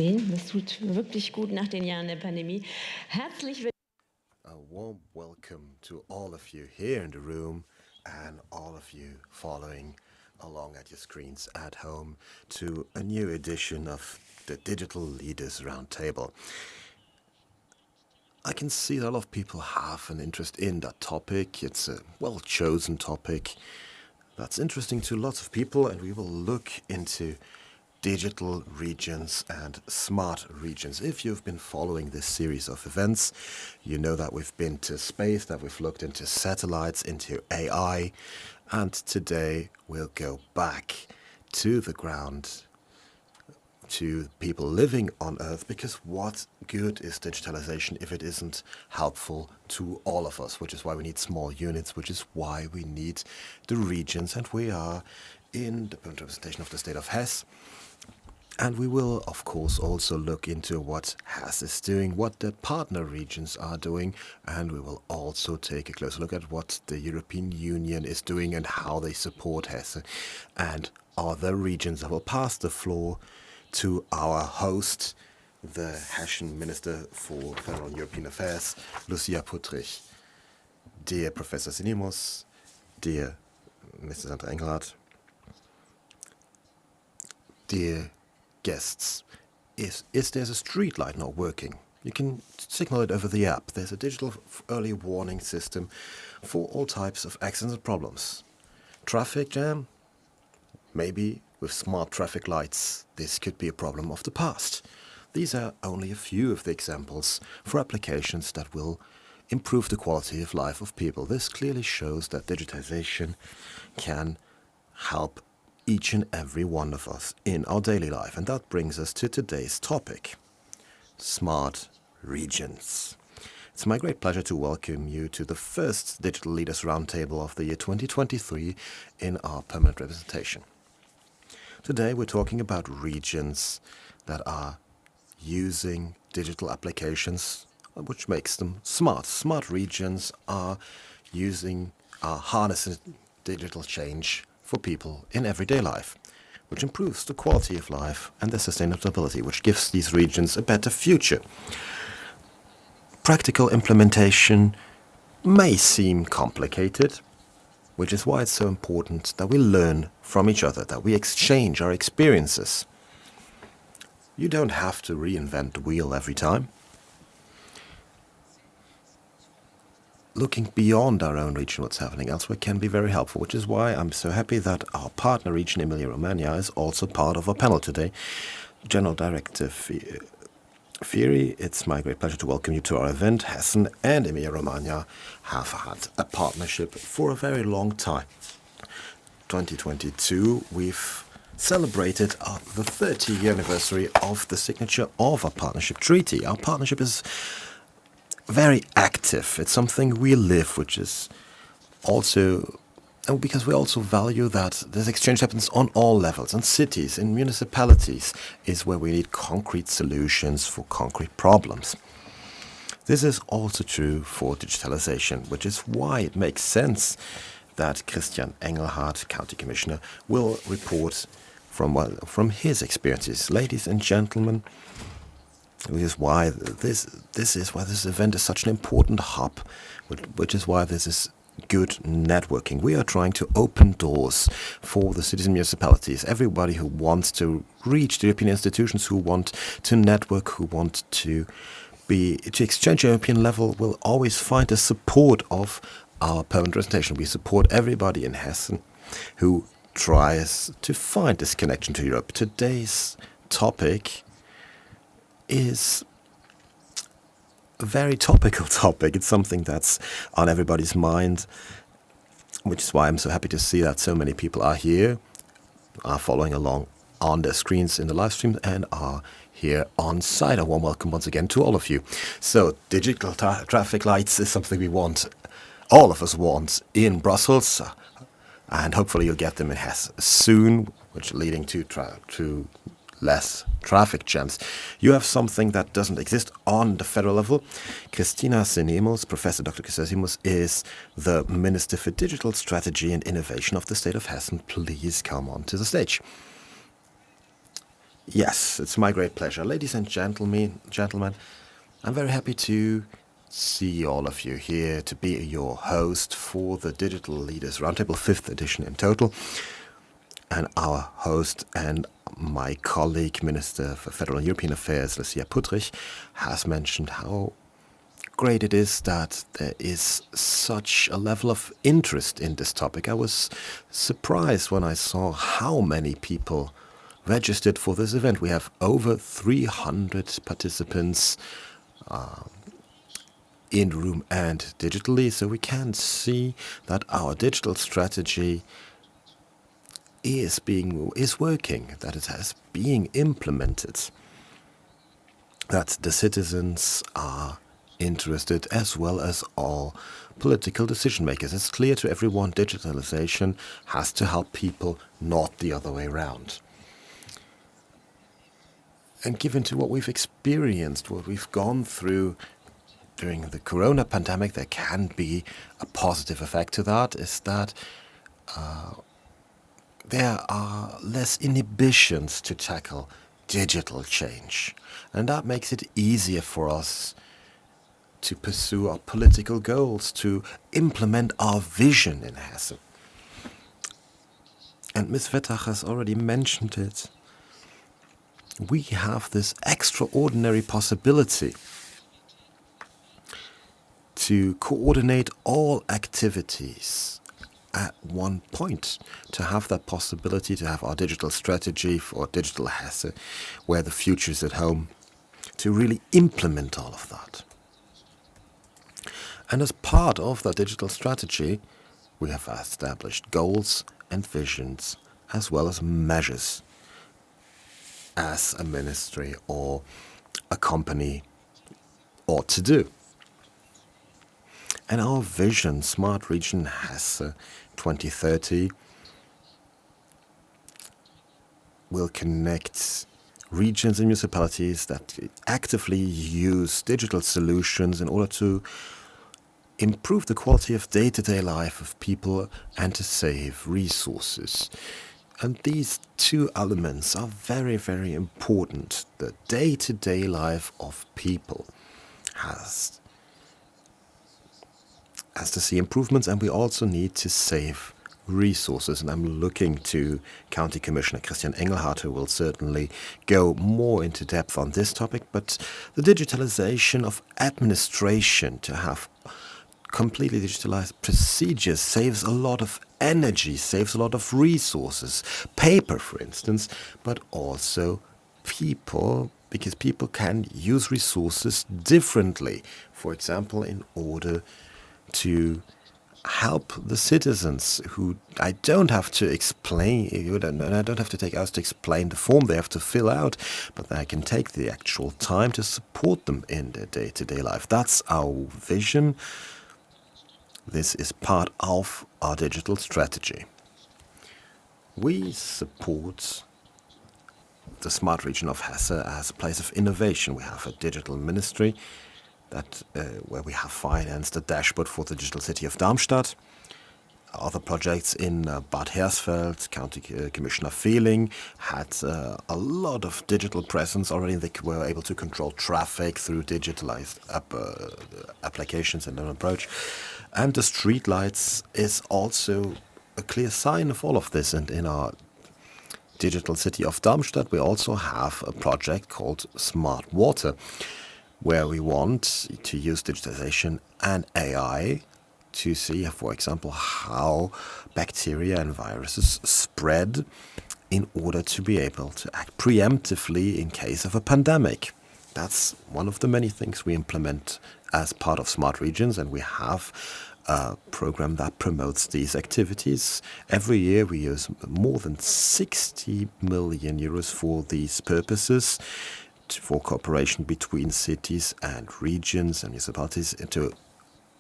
Das tut wirklich gut nach den Jahren der Pandemie. Herzlich willkommen. A warm welcome to all of you here in the room and all of you following along at your screens at home to a new edition of the Digital Leaders Roundtable. I can see that a lot of people have an interest in that topic. It's a well-chosen topic that's interesting to lots of people, and we will look into digital regions and smart regions. If you've been following this series of events, you know that we've been to space, that we've looked into satellites, into AI, and today we'll go back to the ground, to people living on Earth, because what good is digitalization if it isn't helpful to all of us, which is why we need small units, which is why we need the regions, and we are in the representation of the state of Hesse. And we will, of course, also look into what Hesse is doing, what the partner regions are doing, and we will also take a closer look at what the European Union is doing and how they support Hesse and other regions. I will pass the floor to our host, the Hessian Minister for Federal and European Affairs, Lucia Puttrich. Dear Professor Sinemus, dear Mr. Engelhardt, dear guests, is there's a street light not working? You can signal it over the app. There's a digital early warning system for all types of accidents and problems. Traffic jam? Maybe with smart traffic lights, this could be a problem of the past. These are only a few of the examples for applications that will improve the quality of life of people. This clearly shows that digitization can help each and every one of us in our daily life. And that brings us to today's topic, smart regions. It's my great pleasure to welcome you to the first Digital Leaders Roundtable of the year 2023 in our permanent representation. Today we're talking about regions that are using digital applications, which makes them smart. Smart regions are harnessing digital change for people in everyday life, which improves the quality of life and their sustainability, which gives these regions a better future. Practical implementation may seem complicated, which is why it's so important that we learn from each other, that we exchange our experiences. You don't have to reinvent the wheel every time. Looking beyond our own region, what's happening elsewhere, can be very helpful, which is why I'm so happy that our partner region, Emilia-Romagna, is also part of our panel today. General Director Frieri, it's my great pleasure to welcome you to our event. Hessen and Emilia-Romagna have had a partnership for a very long time. 2022, we've celebrated the 30-year anniversary of the signature of our partnership treaty. Our partnership is very active. It's something we live, which is also, because we also value that this exchange happens on all levels. In cities, in municipalities, is where we need concrete solutions for concrete problems. This is also true for digitalization, which is why it makes sense that Christian Engelhardt, County Commissioner, will report from his experiences. Ladies and gentlemen, which is why this event is such an important hub, which is why this is good networking. We are trying to open doors for the cities and municipalities, everybody who wants to reach the European institutions, who want to network, who want to exchange European level, will always find the support of our permanent representation. We support everybody in Hessen who tries to find this connection to Europe. Today's topic is a very topical topic. It's something that's on everybody's mind, which is why I'm so happy to see that so many people are here, are following along on their screens in the live stream, and are here on site. A warm welcome once again to all of you. So digital traffic lights is something we want, all of us want, in Brussels, and hopefully you'll get them in Hesse soon, which leading to less traffic jams. You have something that doesn't exist on the federal level. Kristina Sinemus, Professor Dr. Sinemus, is the Minister for Digital Strategy and Innovation of the state of Hessen. Please come on to the stage. Yes, it's my great pleasure. Ladies and gentlemen, I'm very happy to see all of you here, to be your host for the Digital Leaders Roundtable 5th edition in total. And our host and my colleague, Minister for Federal and European Affairs, Lucia Puttrich, has mentioned how great it is that there is such a level of interest in this topic. I was surprised when I saw how many people registered for this event. We have over 300 participants in room and digitally, so we can see that our digital strategy is working, that it has being implemented, that the citizens are interested as well as all political decision makers. It's clear to everyone digitalization has to help people, not the other way around. And given to what we've experienced, what we've gone through during the corona pandemic, there can be a positive effect to that, is that there are less inhibitions to tackle digital change. And that makes it easier for us to pursue our political goals, to implement our vision in Hessen. And Ms. Wettach has already mentioned it. We have this extraordinary possibility to coordinate all activities at one point, to have that possibility to have our digital strategy for digital Hesse, where the future is at home, to really implement all of that. And as part of that digital strategy, we have established goals and visions as well as measures as a ministry or a company ought to do. And our vision, Smart Region Hesse 2030, will connect regions and municipalities that actively use digital solutions in order to improve the quality of day-to-day life of people and to save resources. And these two elements are very, very important. The day-to-day life of people has to see improvements, and we also need to save resources. And I'm looking to County Commissioner Christian Engelhardt, who will certainly go more into depth on this topic. But the digitalization of administration, to have completely digitalized procedures, saves a lot of energy, saves a lot of resources, paper for instance, but also people, because people can use resources differently. For example, in order to help the citizens who I don't have to explain, I don't have to take hours to explain the form they have to fill out, but I can take the actual time to support them in their day-to-day life. That's our vision. This is part of our digital strategy. We support the Smart Region of Hesse as a place of innovation. We have a digital ministry that where we have financed a dashboard for the digital city of Darmstadt. Other projects in Bad Hersfeld, County Commissioner Feeling had a lot of digital presence already. They were able to control traffic through digitalized applications and an approach. And the streetlights is also a clear sign of all of this. And in our digital city of Darmstadt, we also have a project called Smart Water, where we want to use digitization and AI to see, for example, how bacteria and viruses spread in order to be able to act preemptively in case of a pandemic. That's one of the many things we implement as part of Smart Regions, and we have a program that promotes these activities. Every year we use more than 60 million euros for these purposes, for cooperation between cities and regions and municipalities to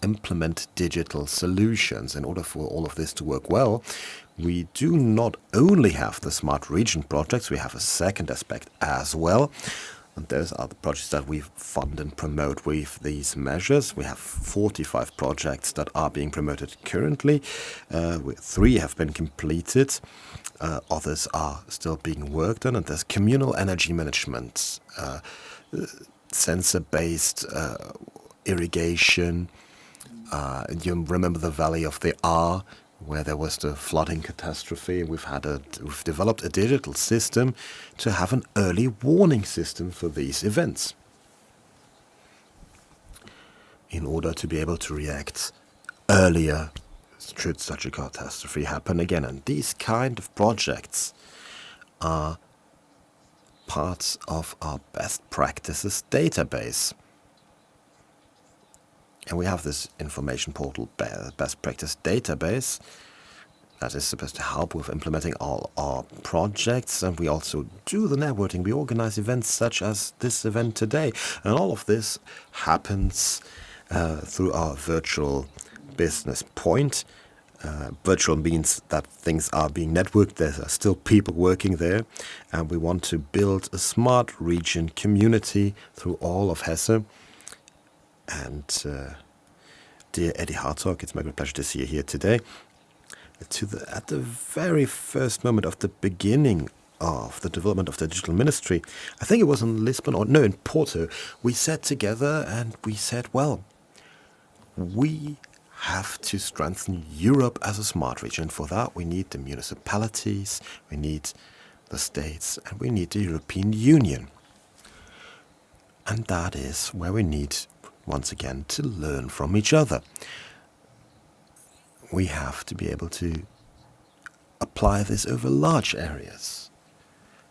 implement digital solutions. In order for all of this to work well, we do not only have the Smart Region projects, we have a second aspect as well. And those are the projects that we fund and promote with these measures. We have 45 projects that are being promoted currently. 3 have been completed. Others are still being worked on. And there's communal energy management, sensor-based irrigation. You remember the Valley of the Aar, where there was the flooding catastrophe. We've developed a digital system to have an early warning system for these events, in order to be able to react earlier should such a catastrophe happen again. And these kind of projects are parts of our best practices database. And we have this information portal, best practice database, that is supposed to help with implementing all our projects. And we also do the networking. We organize events such as this event today. And all of this happens through our virtual business point. Virtual means that things are being networked. There are still people working there. And we want to build a smart region community through all of Hessen. And dear Eddy Hartog, it's my great pleasure to see you here today. At the very first moment of the beginning of the development of the digital ministry, I think it was in Lisbon, in Porto, we sat together and we said, well, we have to strengthen Europe as a smart region. For that, we need the municipalities, we need the states, and we need the European Union. And that is where we need, once again, to learn from each other. We have to be able to apply this over large areas.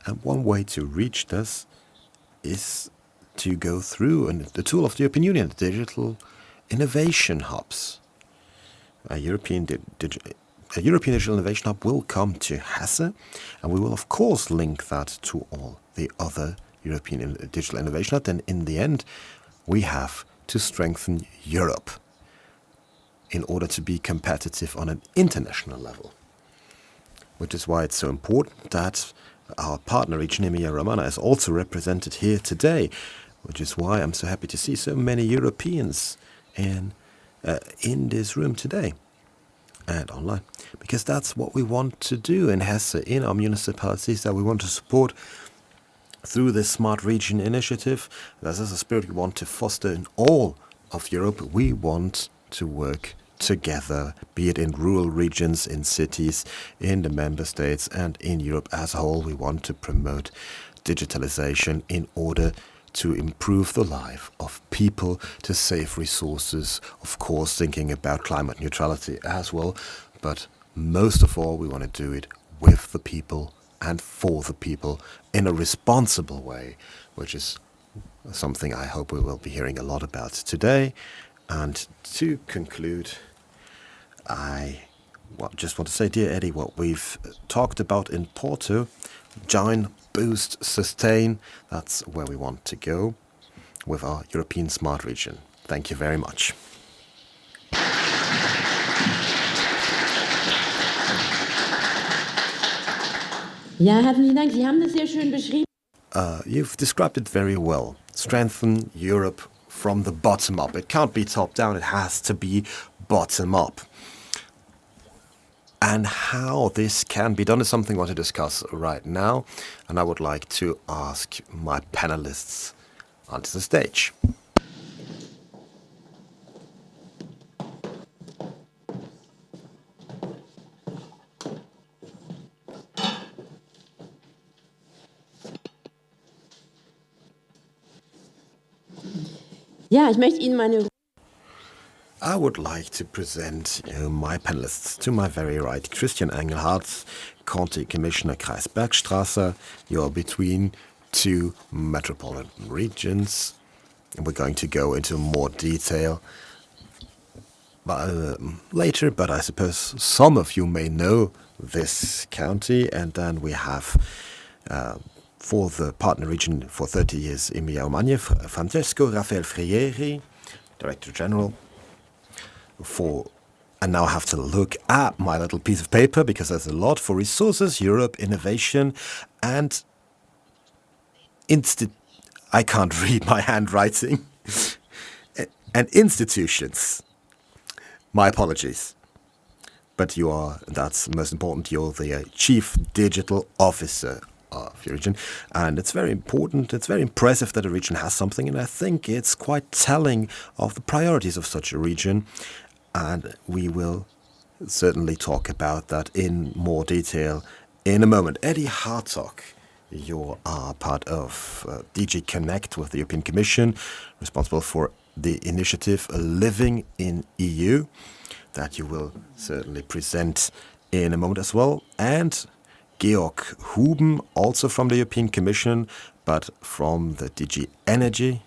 And one way to reach this is to go through the tool of the European Union, the digital innovation hubs. A European digital innovation hub will come to Hessen, and we will of course link that to all the other European digital innovation hubs. And in the end, we have to strengthen Europe in order to be competitive on an international level. Which is why it's so important that our partner region, Emilia-Romagna, is also represented here today. Which is why I'm so happy to see so many Europeans in this room today and online. Because that's what we want to do in Hesse, in our municipalities, that we want to support through this Smart Region initiative. This is a spirit we want to foster in all of Europe. We want to work together, be it in rural regions, in cities, in the member states, and in Europe as a whole. We want to promote digitalization in order to improve the life of people, to save resources, of course thinking about climate neutrality as well. But most of all, we want to do it with the people and for the people in a responsible way, which is something I hope we will be hearing a lot about today. And to conclude, I just want to say, dear Eddy, what we've talked about in Porto, join, boost, sustain, that's where we want to go with our European Smart Region. Thank you very much. Ja, herzlichen Dank. Sie haben das sehr schön beschrieben. You've described it very well. Strengthen Europe from the bottom up. It can't be top down, it has to be bottom up. And how this can be done is something I want to discuss right now. And I would like to ask my panelists onto the stage. Ja, ich möchte Ihnen meine... I would like to present my panelists. To my very right, Christian Engelhardt, County Commissioner Kreis Bergstraße. You're between two metropolitan regions. And we're going to go into more detail later, but I suppose some of you may know this county. And then we have, for the partner region for 30 years, Emilia-Romagna, Francesco, Raphael Frieri, Director General. And now I have to look at my little piece of paper because there's a lot for resources, Europe, innovation, and I can't read my handwriting. And institutions. My apologies. But you are, that's most important, you're the Chief Digital Officer of your region. And it's very important, it's very impressive that a region has something, and I think it's quite telling of the priorities of such a region. And we will certainly talk about that in more detail in a moment. Eddy Hartog, you are part of DG Connect with the European Commission, responsible for the initiative Living-in.EU, that you will certainly present in a moment as well. And Georg Houben, also from the European Commission, but from the DG Energy,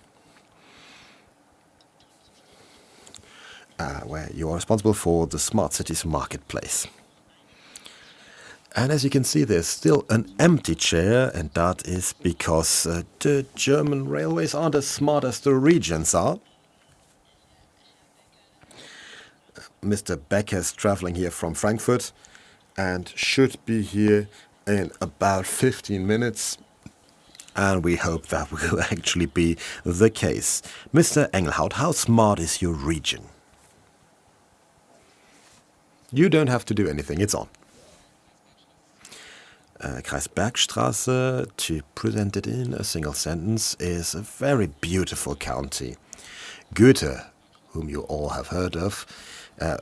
where you are responsible for the Smart Cities Marketplace. And as you can see, there's still an empty chair, and that is because the German railways aren't as smart as the regions are. Mr. Bäcker is traveling here from Frankfurt and should be here in about 15 minutes. And we hope that will actually be the case. Mr. Engelhardt, how smart is your region? You don't have to do anything, it's on. Kreis Bergstraße, to present it in a single sentence, is a very beautiful county. Goethe, whom you all have heard of,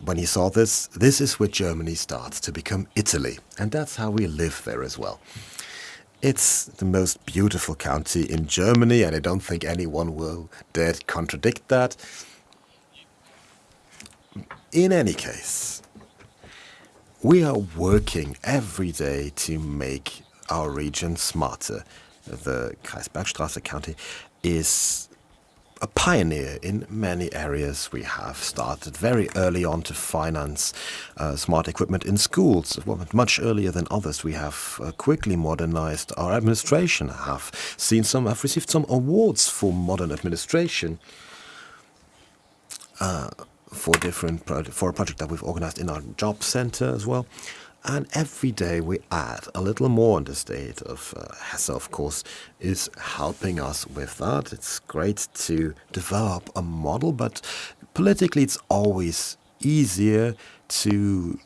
when he saw this is where Germany starts to become Italy. And that's how we live there as well. It's the most beautiful county in Germany, and I don't think anyone will dare to contradict that. In any case, we are working every day to make our region smarter. The Kreis Bergstraße county is a pioneer in many areas. We have started very early on to finance smart equipment in schools, much earlier than others. We have quickly modernized our administration, have received some awards for modern administration for a project that we've organized in our job center as well. And every day we add a little more, and the state of Hessen, of course, is helping us with that. It's great to develop a model, but politically it's always easier to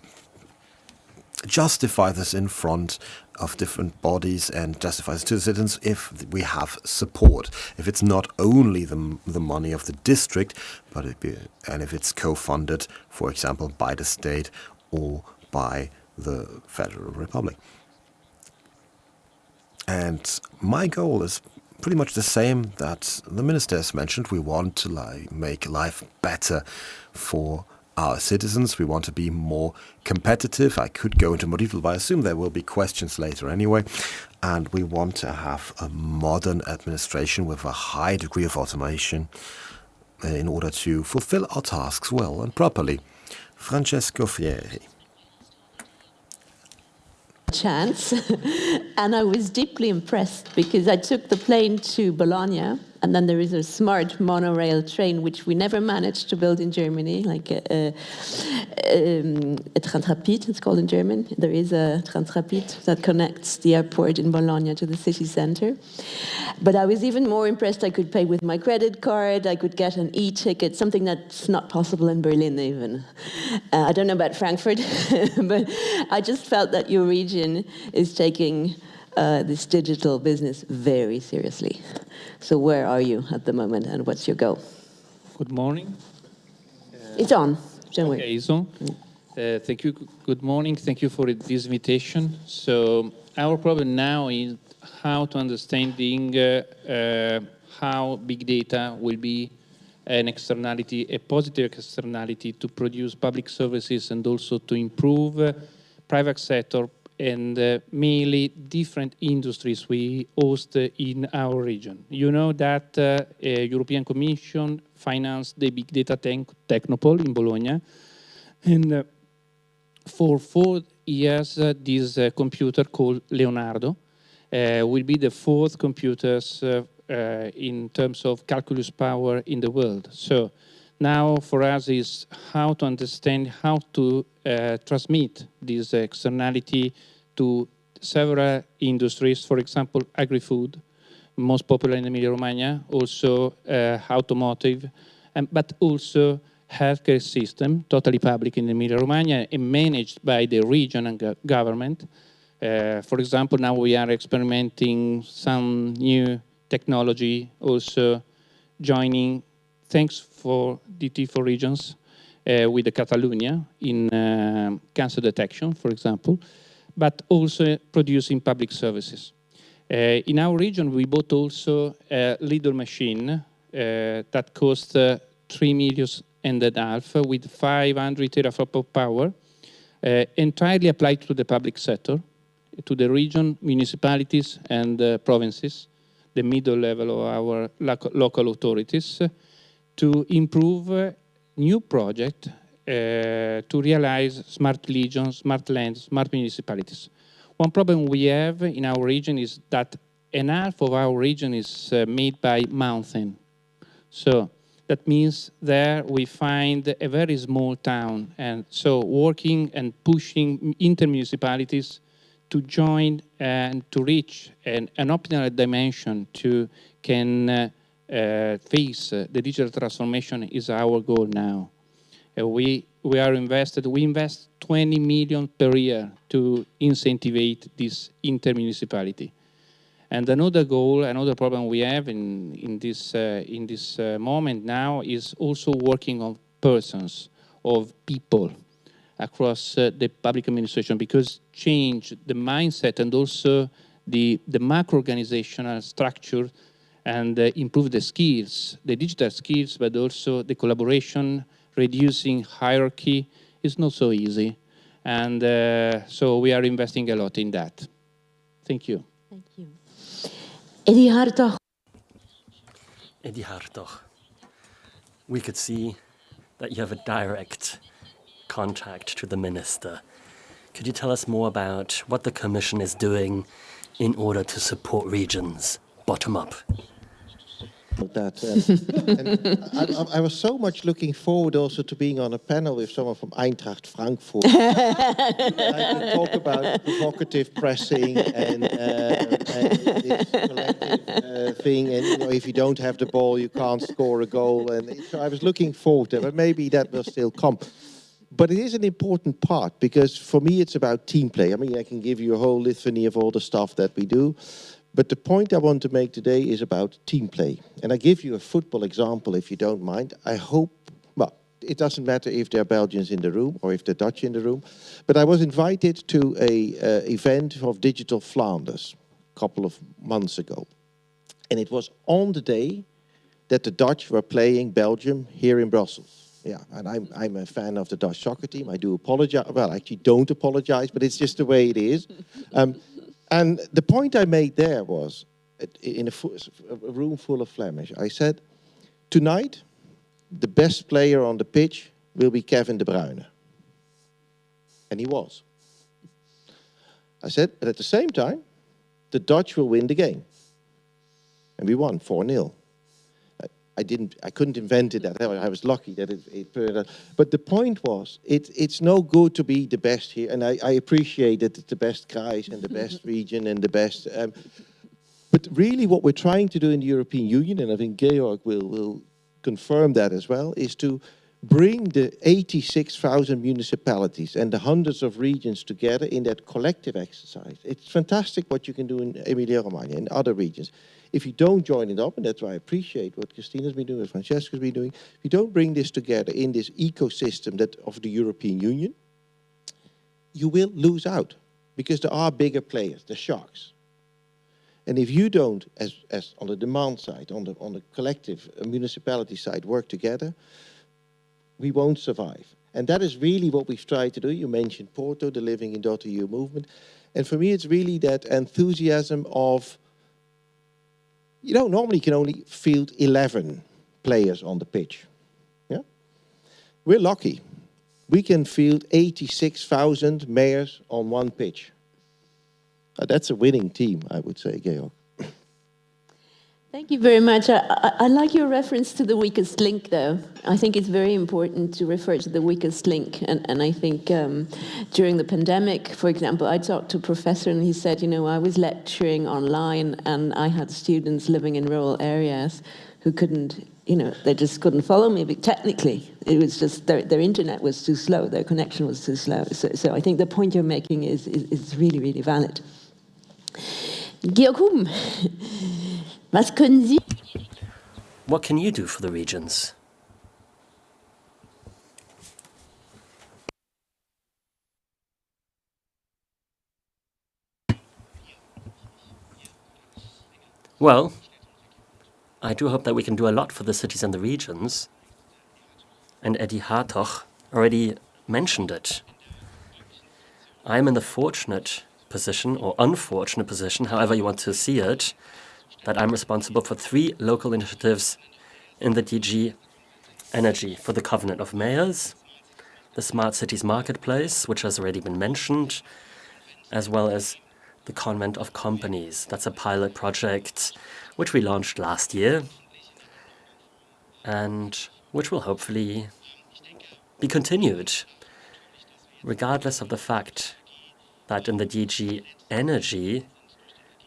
justify this in front of different bodies and justify this to the citizens if we have support. If it's not only the money of the district, but if it's co-funded, for example, by the state or by the Federal Republic. And my goal is pretty much the same that the minister has mentioned. We want to make life better for our citizens. We want to be more competitive. I could go into more detail, but I assume there will be questions later anyway. And we want to have a modern administration with a high degree of automation in order to fulfill our tasks well and properly. Francesco Frieri. Chance and I was deeply impressed because I took the plane to Bologna, and then there is a smart monorail train which we never managed to build in Germany, like a Transrapid, it's called in German. There is a Transrapid that connects the airport in Bologna to the city center. But I was even more impressed. I could pay with my credit card, I could get an e-ticket, something that's not possible in Berlin even. I don't know about Frankfurt, but I just felt that your region is taking this digital business very seriously. So where are you at the moment, and what's your goal? Good morning. It's on. Don't worry. Okay, it's on. Thank you. Good morning. Thank you for this invitation. So our problem now is how to understanding how big data will be an externality, a positive externality to produce public services and also to improve private sector and mainly different industries we host in our region. You know that European Commission financed the Big Data Technopole in Bologna, and for 4 years this computer called Leonardo will be the 4th computers in terms of calculus power in the world. So now for us is how to understand how to transmit this externality to several industries, for example, agri-food, most popular in Emilia-Romagna, also automotive, but also healthcare system, totally public in Emilia-Romagna and managed by the region and government. For example, now we are experimenting some new technology, also joining, thanks for DT for regions, with the Catalonia in cancer detection, for example, but also producing public services. In our region, we bought also a little machine that cost 3 million and a half with 500 teraflop of power, entirely applied to the public sector, to the region, municipalities, and provinces, the middle level of our local authorities, to improve new project to realize smart regions, smart lands, smart municipalities. One problem we have in our region is that half of our region is made by mountain. So that means there we find a very small town, and so working and pushing inter-municipalities to join and to reach an optimal dimension to can face the digital transformation is our goal now. We invest 20 million per year to incentivize this inter-municipality. And another goal, another problem we have in this moment now is also working on persons, of people across the public administration, because change the mindset and also the macro-organizational structure and improve the skills, the digital skills, but also the collaboration, reducing hierarchy is not so easy. And so we are investing a lot in that. Thank you. Thank you. Eddy Hartog. Eddy Hartog, we could see that you have a direct contact to the minister. Could you tell us more about what the Commission is doing in order to support regions, bottom up? That, and I was so much looking forward also to being on a panel with someone from Eintracht Frankfurt. I could talk about provocative pressing and this collective thing, and you know, if you don't have the ball, you can't score a goal. And so I was looking forward to it, but maybe that will still come. But it is an important part, because for me it's about team play. I mean, I can give you a whole litany of all the stuff that we do. But the point I want to make today is about team play. And I give you a football example, if you don't mind. I hope, well, it doesn't matter if there are Belgians in the room or if there are Dutch in the room. But I was invited to an event of Digital Flanders a couple of months ago. And it was on the day that the Dutch were playing Belgium here in Brussels. Yeah, and I'm a fan of the Dutch soccer team. I do apologize. Well, I actually don't apologize, but it's just the way it is. And the point I made there was, in a room full of Flemish, I said, tonight, the best player on the pitch will be Kevin De Bruyne. And he was. I said, but at the same time, the Dutch will win the game. And we won 4-0. I couldn't invent it that. I was lucky that it but the point was, it's no good to be the best here, and I appreciate that it's the best Kreis and the best region and the best. But really, what we're trying to do in the European Union, and I think Georg will confirm that as well, is to bring the 86,000 municipalities and the hundreds of regions together in that collective exercise. It's fantastic what you can do in Emilia-Romagna and other regions. If you don't join it up, and that's why I appreciate what Kristina's been doing, what Francesco's been doing, if you don't bring this together in this ecosystem of the European Union, you will lose out, because there are bigger players, the sharks. And if you don't, as on the demand side, on the collective municipality side, work together, we won't survive. And that is really what we've tried to do. You mentioned Porto, the living-in.eu movement. And for me, it's really that enthusiasm of, you know, normally you can only field 11 players on the pitch. Yeah? We're lucky. We can field 86,000 mayors on one pitch. That's a winning team, I would say, Georg. Thank you very much. I like your reference to the weakest link, though. I think it's very important to refer to the weakest link. And I think during the pandemic, for example, I talked to a professor and he said, you know, I was lecturing online and I had students living in rural areas who couldn't, you know, they just couldn't follow me. But technically, it was just their internet was too slow, their connection was too slow. So I think the point you're making is really, really valid. Georg Houben. Was können Sie? What can you do for the regions? Well, I do hope that we can do a lot for the cities and the regions. And Eddy Hartog already mentioned it. I'm in the fortunate position, or unfortunate position, however you want to see it, that I'm responsible for 3 local initiatives in the DG Energy for the Covenant of Mayors, the Smart Cities Marketplace, which has already been mentioned, as well as the Convent of Companies. That's a pilot project which we launched last year and which will hopefully be continued, regardless of the fact that in the DG Energy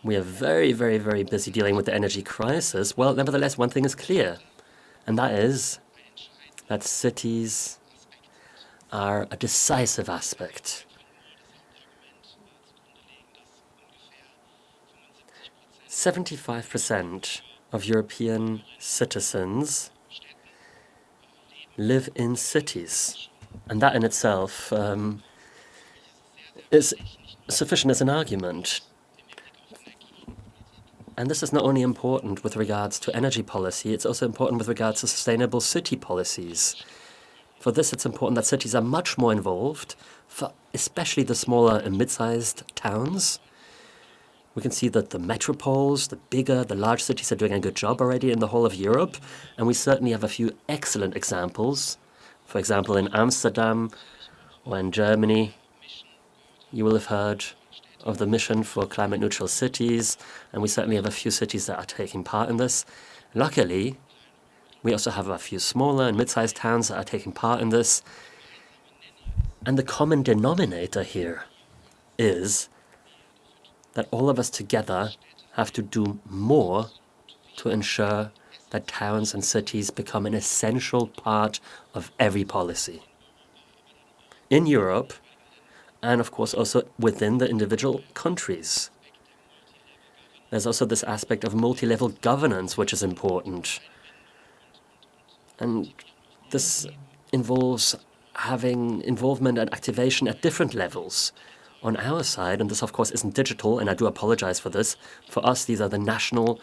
we are very, very, very busy dealing with the energy crisis. Well, nevertheless, one thing is clear, and that is that cities are a decisive aspect. "75% of European citizens live in cities, and that in itself is sufficient as an argument. And this is not only important with regards to energy policy, it's also important with regards to sustainable city policies. For this, it's important that cities are much more involved, for especially the smaller and mid-sized towns. We can see that the metropoles, the bigger, the large cities are doing a good job already in the whole of Europe, and we certainly have a few excellent examples. For example, in Amsterdam or in Germany, you will have heard of the mission for climate neutral cities, and we certainly have a few cities that are taking part in this. Luckily, we also have a few smaller and mid-sized towns that are taking part in this. And the common denominator here is that all of us together have to do more to ensure that towns and cities become an essential part of every policy. In Europe, and of course also within the individual countries. There's also this aspect of multi-level governance, which is important. And this involves having involvement and activation at different levels. On our side, and this of course isn't digital, and I do apologize for this, for us these are the national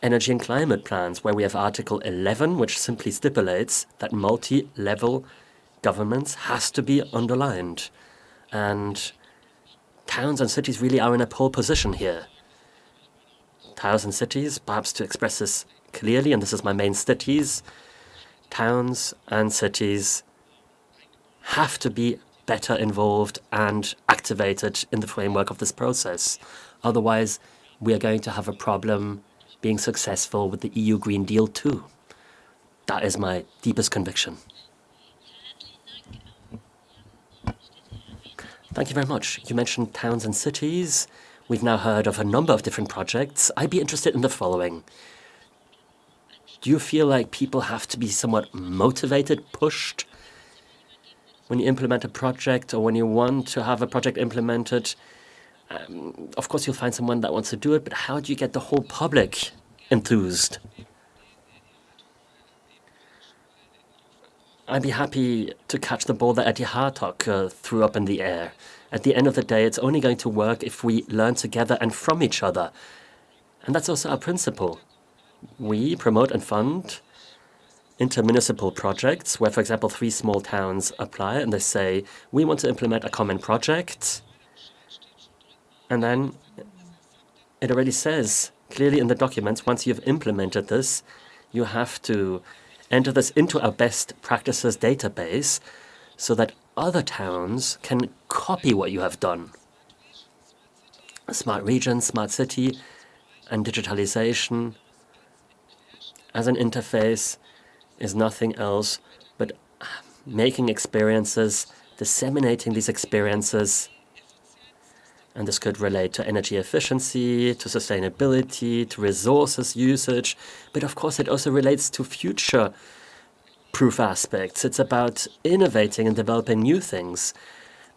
energy and climate plans, where we have Article 11, which simply stipulates that multi-level governance has to be underlined. And towns and cities really are in a pole position here. Towns and cities, perhaps to express this clearly, and this is my main cities, towns and cities have to be better involved and activated in the framework of this process. Otherwise, we are going to have a problem being successful with the EU Green Deal too. That is my deepest conviction. Thank you very much. You mentioned towns and cities. We've now heard of a number of different projects. I'd be interested in the following. Do you feel like people have to be somewhat motivated, pushed, when you implement a project or when you want to have a project implemented? Of course, you'll find someone that wants to do it, but how do you get the whole public enthused? I'd be happy to catch the ball that Eddy Hartog threw up in the air. At the end of the day, it's only going to work if we learn together and from each other. And that's also our principle. We promote and fund intermunicipal projects where, for example, 3 small towns apply and they say, we want to implement a common project. And then it already says clearly in the documents, once you've implemented this, you have to enter this into our best practices database so that other towns can copy what you have done. Smart region, smart city, And digitalization as an interface is nothing else but making experiences, disseminating these experiences. And this could relate to energy efficiency, to sustainability, to resources usage. But of course, it also relates to future-proof aspects. It's about innovating and developing new things.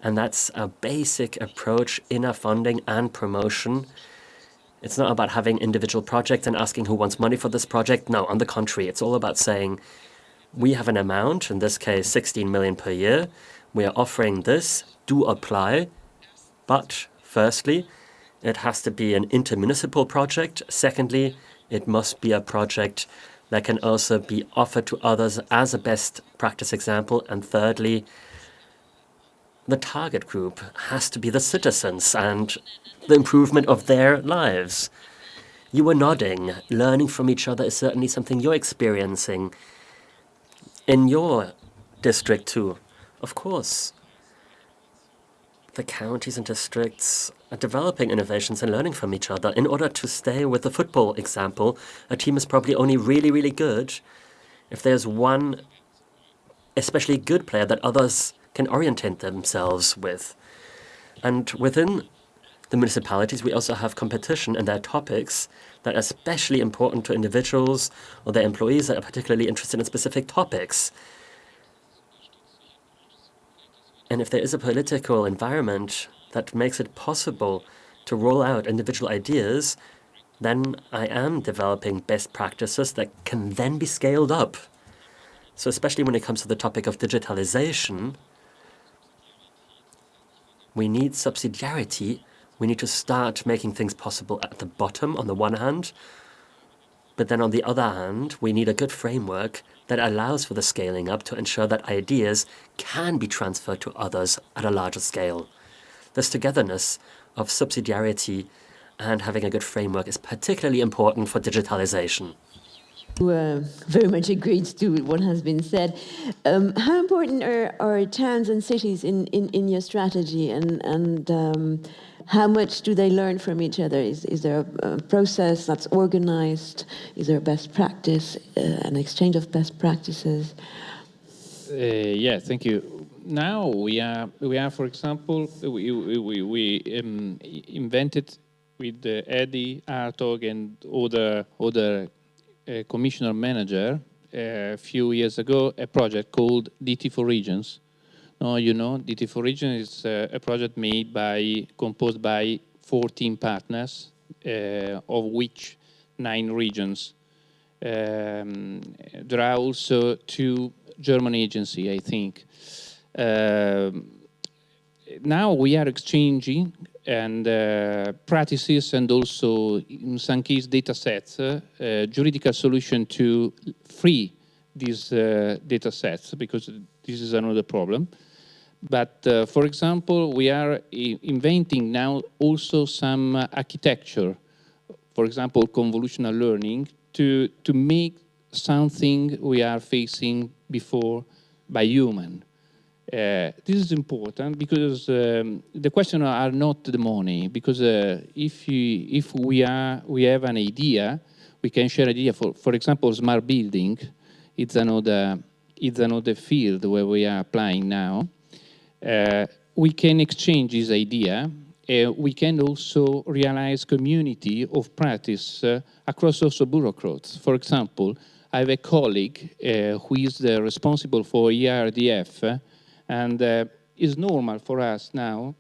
And that's a basic approach in our funding and promotion. It's not about having individual projects and asking who wants money for this project. No, on the contrary, it's all about saying, we have an amount, in this case, 16 million per year. We are offering this, do apply. But firstly, it has to be an intermunicipal project. Secondly, it must be a project that can also be offered to others as a best practice example. And thirdly, the target group has to be the citizens and the improvement of their lives. You were nodding. Learning from each other is certainly something you're experiencing in your district too. Of course, the counties and districts are developing innovations and learning from each other. In order to stay with the football example, a team is probably only really, really good if there's one especially good player that others can orientate themselves with. And within the municipalities, we also have competition, and there are topics that are especially important to individuals or their employees that are particularly interested in specific topics. And if there is a political environment that makes it possible to roll out individual ideas, then I am developing best practices that can then be scaled up. So especially when it comes to the topic of digitalization, we need subsidiarity. We need to start making things possible at the bottom on the one hand, but then on the other hand, we need a good framework that allows for the scaling up to ensure that ideas can be transferred to others at a larger scale. This togetherness of subsidiarity and having a good framework is particularly important for digitalization. Very much agreed to what has been said. How important are towns and cities in your strategy, and how much do they learn from each other? Is there a process that's organized? Is there a best practice, an exchange of best practices? Yeah, thank you. Now we are, for example, we invented with Eddy Hartog and other commissioner manager a few years ago a project called DT for Regions. Now, you know, DT for Regions is a project composed by 14 partners, of which 9 regions. There are also 2 German agencies, I think. Now we are exchanging and practices, and also in some cases data sets, juridical solution to free these data sets, because this is another problem. But for example, we are inventing now also some architecture, for example, convolutional learning, to make something we are facing before by human. This is important because the questions are not the money. Because if we have an idea, we can share idea. For example, smart building, it's another field where we are applying now. We can exchange this idea. We can also realize community of practice across also bureaucrats. For example, I have a colleague who is responsible for ERDF. And it's normal for us now,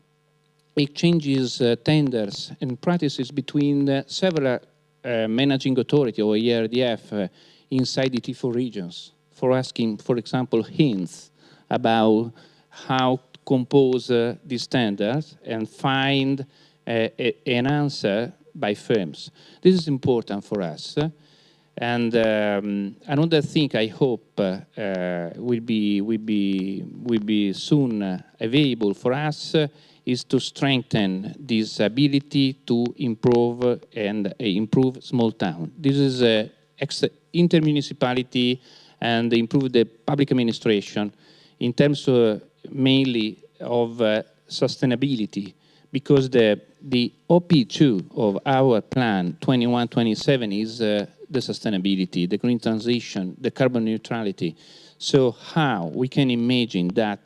exchanges tenders and practices between several managing authority or ERDF inside the T4 regions for asking, for example, hints about how to compose these tenders and find an answer by firms. This is important for us. And another thing I hope will be soon available for us is to strengthen this ability to improve small town. This is intermunicipality and improve the public administration in terms mainly of sustainability, because the OP2 of our plan 21-27 is the sustainability, the green transition, the carbon neutrality. So how we can imagine that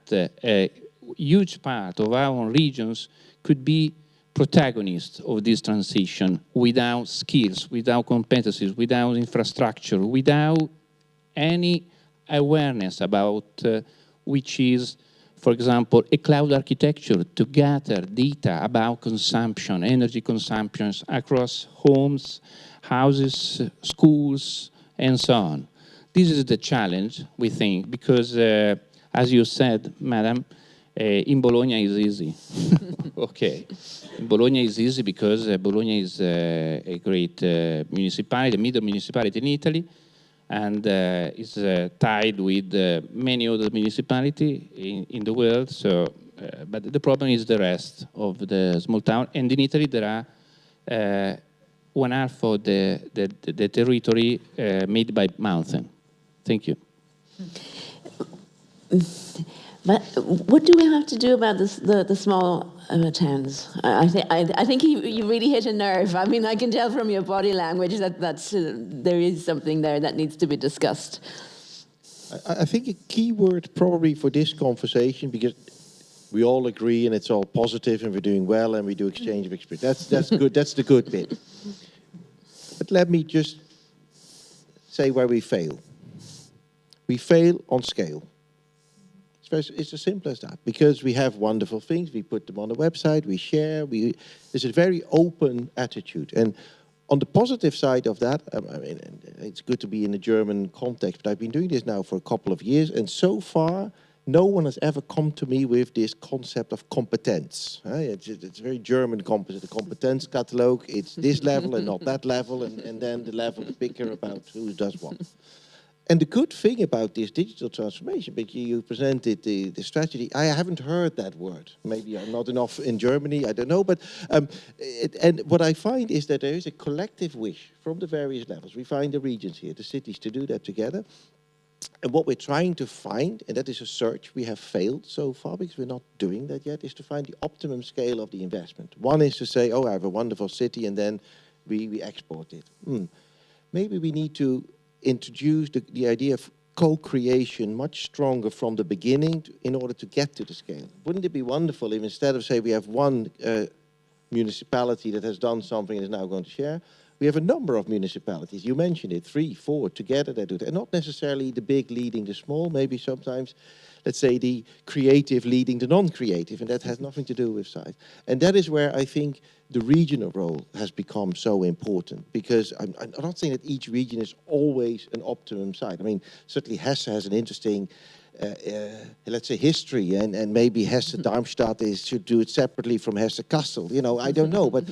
a huge part of our regions could be protagonists of this transition without skills, without competencies, without infrastructure, without any awareness about which is, for example, a cloud architecture to gather data about consumption, energy consumptions across homes, houses, schools, and so on. This is the challenge, we think, because, as you said, Madam, in Bologna is easy. Okay. In Bologna is easy because Bologna is a great municipality, a middle municipality in Italy, and is tied with many other municipalities in the world. So, but the problem is the rest of the small town. And in Italy, there are one half of the territory made by mountain. Thank you. But what do we have to do about this, the small towns? I think you really hit a nerve. I mean, I can tell from your body language that there is something there that needs to be discussed. I think a key word probably for this conversation, because we all agree and it's all positive and we're doing well and we do exchange of experience. That's good. That's the good bit. But let me just say where we fail. We fail on scale. It's as simple as that, because we have wonderful things, we put them on the website, we share, there's a very open attitude. And on the positive side of that, I mean, it's good to be in a German context, but I've been doing this now for a couple of years, and so far, no one has ever come to me with this concept of competence. It's a very German concept, the competence catalog, it's this level and not that level, and then the level of picker about who does what. And the good thing about this digital transformation, but you presented the strategy, I haven't heard that word. Maybe I'm not enough in Germany, I don't know. But and what I find is that there is a collective wish from the various levels. We find the regions here, the cities, to do that together. And what we're trying to find, and that is a search, we have failed so far because we're not doing that yet, is to find the optimum scale of the investment. One is to say, oh, I have a wonderful city, and then we export it. Maybe we need to introduce the idea of co-creation much stronger from the beginning in order to get to the scale. Wouldn't it be wonderful if instead of, say, we have one municipality that has done something and is now going to share, we have a number of municipalities, you mentioned it, 3, 4 together that do that, and not necessarily the big leading the small, maybe sometimes, let's say, the creative leading the non-creative, and that has nothing to do with size. And that is where I think the regional role has become so important, because I'm not saying that each region is always an optimum site. I mean, certainly Hesse has an interesting, let's say, history, and maybe Hesse-Darmstadt should do it separately from Hesse-Kassel. You know, I don't know, but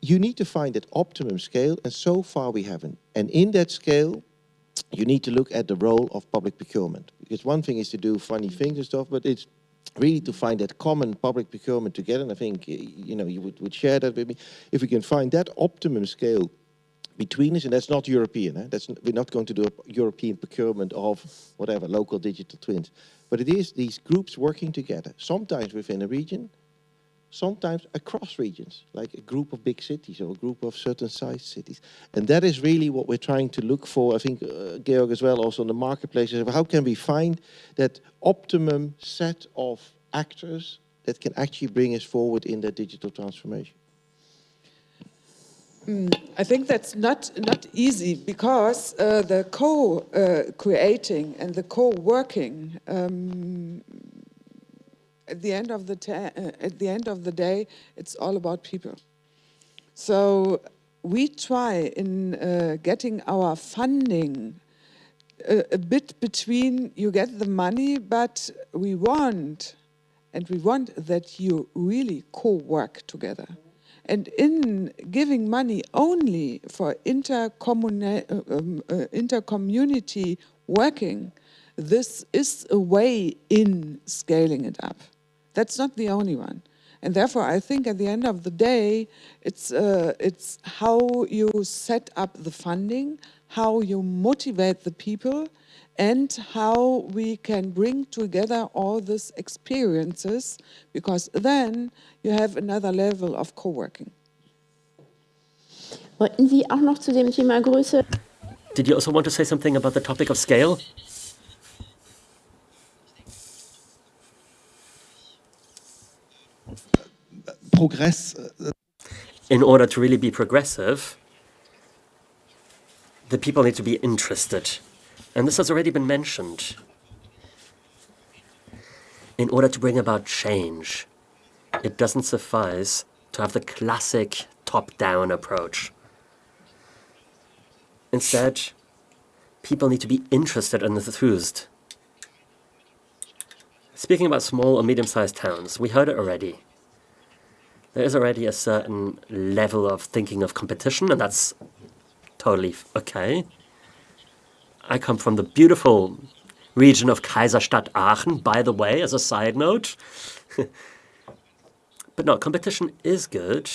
you need to find that optimum scale, and so far we haven't. And in that scale, you need to look at the role of public procurement, because one thing is to do funny things and stuff, but it's really to find that common public procurement together. And I think, you know, you would share that with me. If we can find that optimum scale between us, and that's not European, we're not going to do a European procurement of whatever, local digital twins, but it is these groups working together, sometimes within a region, sometimes across regions, like a group of big cities or a group of certain size cities. And that is really what we're trying to look for, I think, Georg as well, also in the marketplaces. How can we find that optimum set of actors that can actually bring us forward in that digital transformation? I think that's not easy, because the co-creating and the co-working, at the end of the day, it's all about people. So we try in getting our funding a bit between, you get the money, but we want that you really co-work together. And in giving money only for inter-community working, this is a way in scaling it up. That's not the only one. And therefore, I think at the end of the day, it's how you set up the funding, how you motivate the people, and how we can bring together all these experiences, because then you have another level of co-working. Wollten Sie auch noch zu dem Thema Größe? Did you also want to say something about the topic of scale? Progress. In order to really be progressive, the people need to be interested. And this has already been mentioned. In order to bring about change, it doesn't suffice to have the classic top-down approach. Instead, people need to be interested and enthused. Speaking about small or medium-sized towns, we heard it already. There is already a certain level of thinking of competition, and that's totally okay. I come from the beautiful region of Kaiserstadt Aachen, by the way, as a side note. But no, competition is good,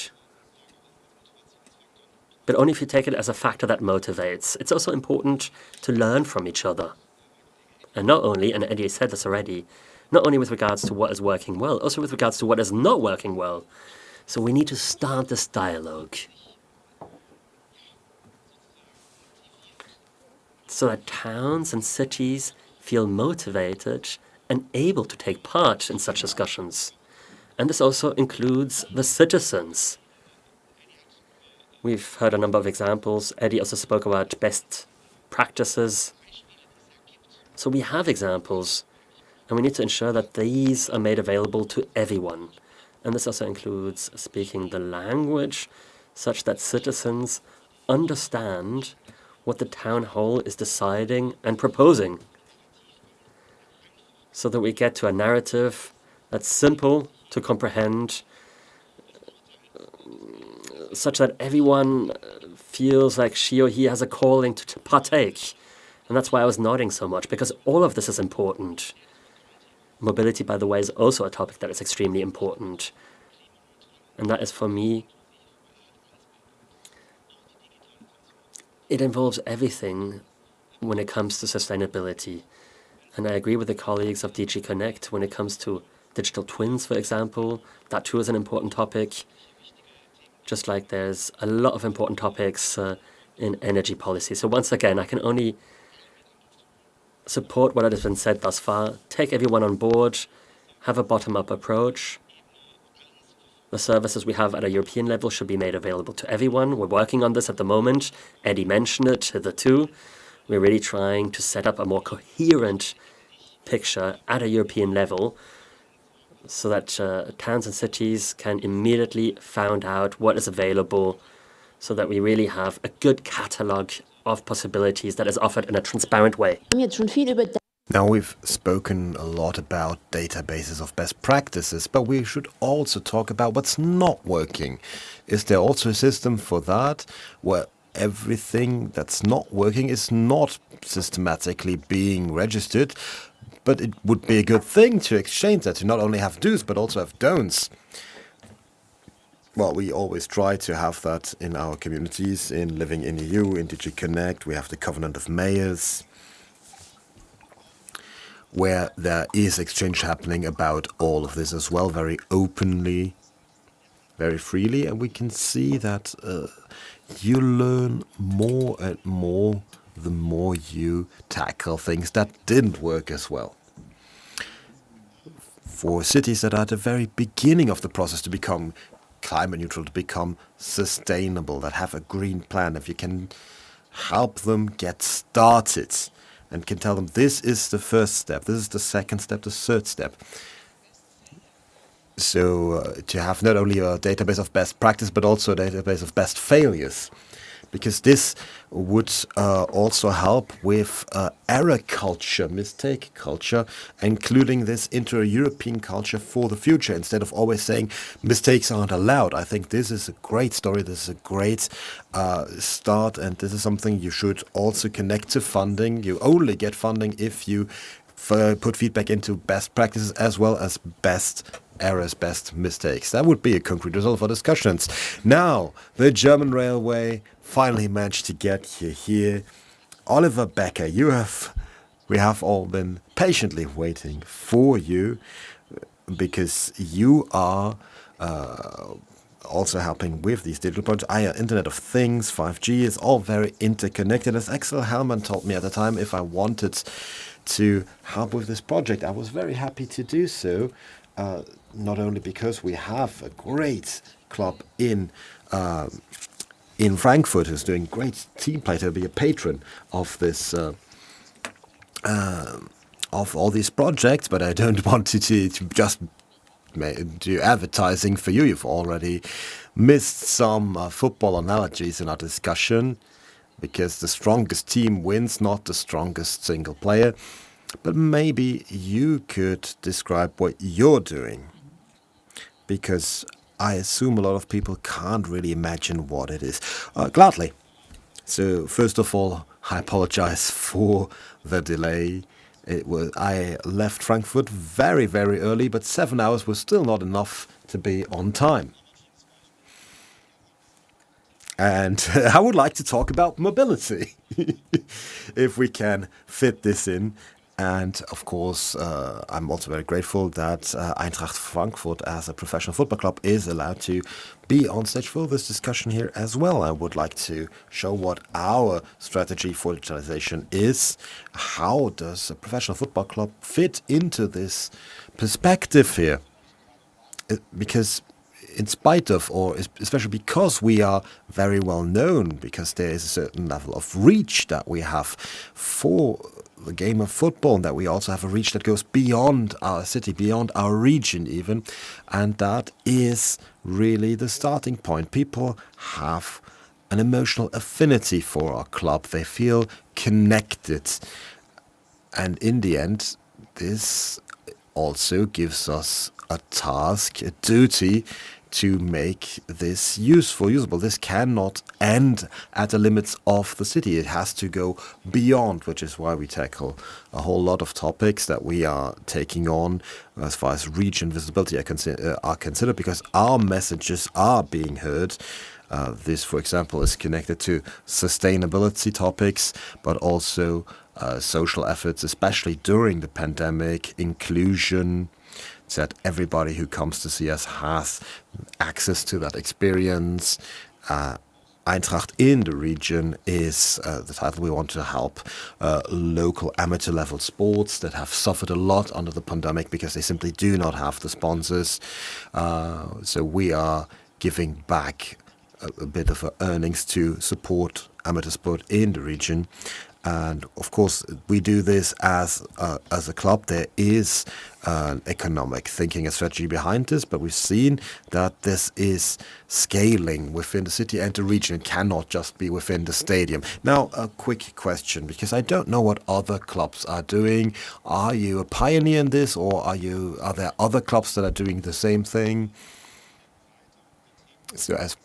but only if you take it as a factor that motivates. It's also important to learn from each other. And not only, and Eddy said this already, not only with regards to what is working well, also with regards to what is not working well. So we need to start this dialogue so that towns and cities feel motivated and able to take part in such discussions. And this also includes the citizens. We've heard a number of examples. Eddy also spoke about best practices. So we have examples, and we need to ensure that these are made available to everyone. And this also includes speaking the language such that citizens understand what the town hall is deciding and proposing, so that we get to a narrative that's simple to comprehend, such that everyone feels like she or he has a calling to partake. And that's why I was nodding so much, because all of this is important. Mobility, by the way, is also a topic that is extremely important. And that is, for me, it involves everything when it comes to sustainability. And I agree with the colleagues of DG Connect when it comes to digital twins, for example. That too is an important topic. Just like there's a lot of important topics in energy policy. So once again, I can only support what has been said thus far. Take everyone on board, have a bottom-up approach. The services we have at a European level should be made available to everyone. We're working on this at the moment. Eddy mentioned it hitherto. We're really trying to set up a more coherent picture at a European level so that towns and cities can immediately find out what is available, so that we really have a good catalogue of possibilities that is offered in a transparent way. Now, we've spoken a lot about databases of best practices, but we should also talk about what's not working. Is there also a system for that, where everything that's not working is not systematically being registered? But it would be a good thing to exchange that, to not only have do's, but also have don'ts. Well, we always try to have that in our communities, in living-in.eu, in DG Connect. We have the Covenant of Mayors, where there is exchange happening about all of this as well, very openly, very freely. And we can see that you learn more and more the more you tackle things that didn't work as well. For cities that are at the very beginning of the process to become climate neutral, to become sustainable, that have a green plan, if you can help them get started and can tell them this is the first step, this is the second step, the third step. So to have not only a database of best practice, but also a database of best failures, because this would also help with error culture, mistake culture, including this into a European culture for the future, instead of always saying mistakes aren't allowed. I think this is a great story, this is a great start, and this is something you should also connect to funding. You only get funding if you put feedback into best practices as well as best errors, best mistakes. That would be a concrete result for discussions. Now, the German railway finally managed to get you here. Oliver Bäcker, you have We have all been patiently waiting for you because you are also helping with these digital projects. Internet of Things, 5G is all very interconnected. As Axel Hellman told me at the time, if I wanted to help with this project, I was very happy to do so. Not only because we have a great club in Frankfurt who's doing great team play to be a patron of this of all these projects, but I don't want to just do advertising for you. You've already missed some football analogies in our discussion, because the strongest team wins, not the strongest single player. But maybe you could describe what you're doing, because I assume a lot of people can't really imagine what it is. Gladly. So first of all, I apologize for the delay. I left Frankfurt very, very early, but 7 hours was still not enough to be on time. And I would like to talk about mobility, if we can fit this in. And of course, I'm also very grateful that Eintracht Frankfurt, as a professional football club, is allowed to be on stage for this discussion here as well. I would like to show what our strategy for digitalization is. How does a professional football club fit into this perspective here? Because in spite of, or especially because we are very well known, because there is a certain level of reach that we have for the game of football, and that we also have a reach that goes beyond our city, beyond our region even, and that is really the starting point. People have an emotional affinity for our club. They feel connected, and in the end, this also gives us a task, a duty, to make this usable. This cannot end at the limits of the city. It has to go beyond, which is why we tackle a whole lot of topics that we are taking on as far as reach and visibility are considered, because our messages are being heard. This, for example, is connected to sustainability topics, but also social efforts, especially during the pandemic, inclusion, that everybody who comes to see us has access to that experience. Eintracht in the region is the title. We want to help local amateur level sports that have suffered a lot under the pandemic because they simply do not have the sponsors. So we are giving back a bit of earnings to support amateur sport in the region. And of course, we do this as a club. There is an economic thinking and strategy behind this, but we've seen that this is scaling within the city and the region. It cannot just be within the stadium. Now, a quick question, because I don't know what other clubs are doing. Are you a pioneer in this, or are there other clubs that are doing the same thing? So as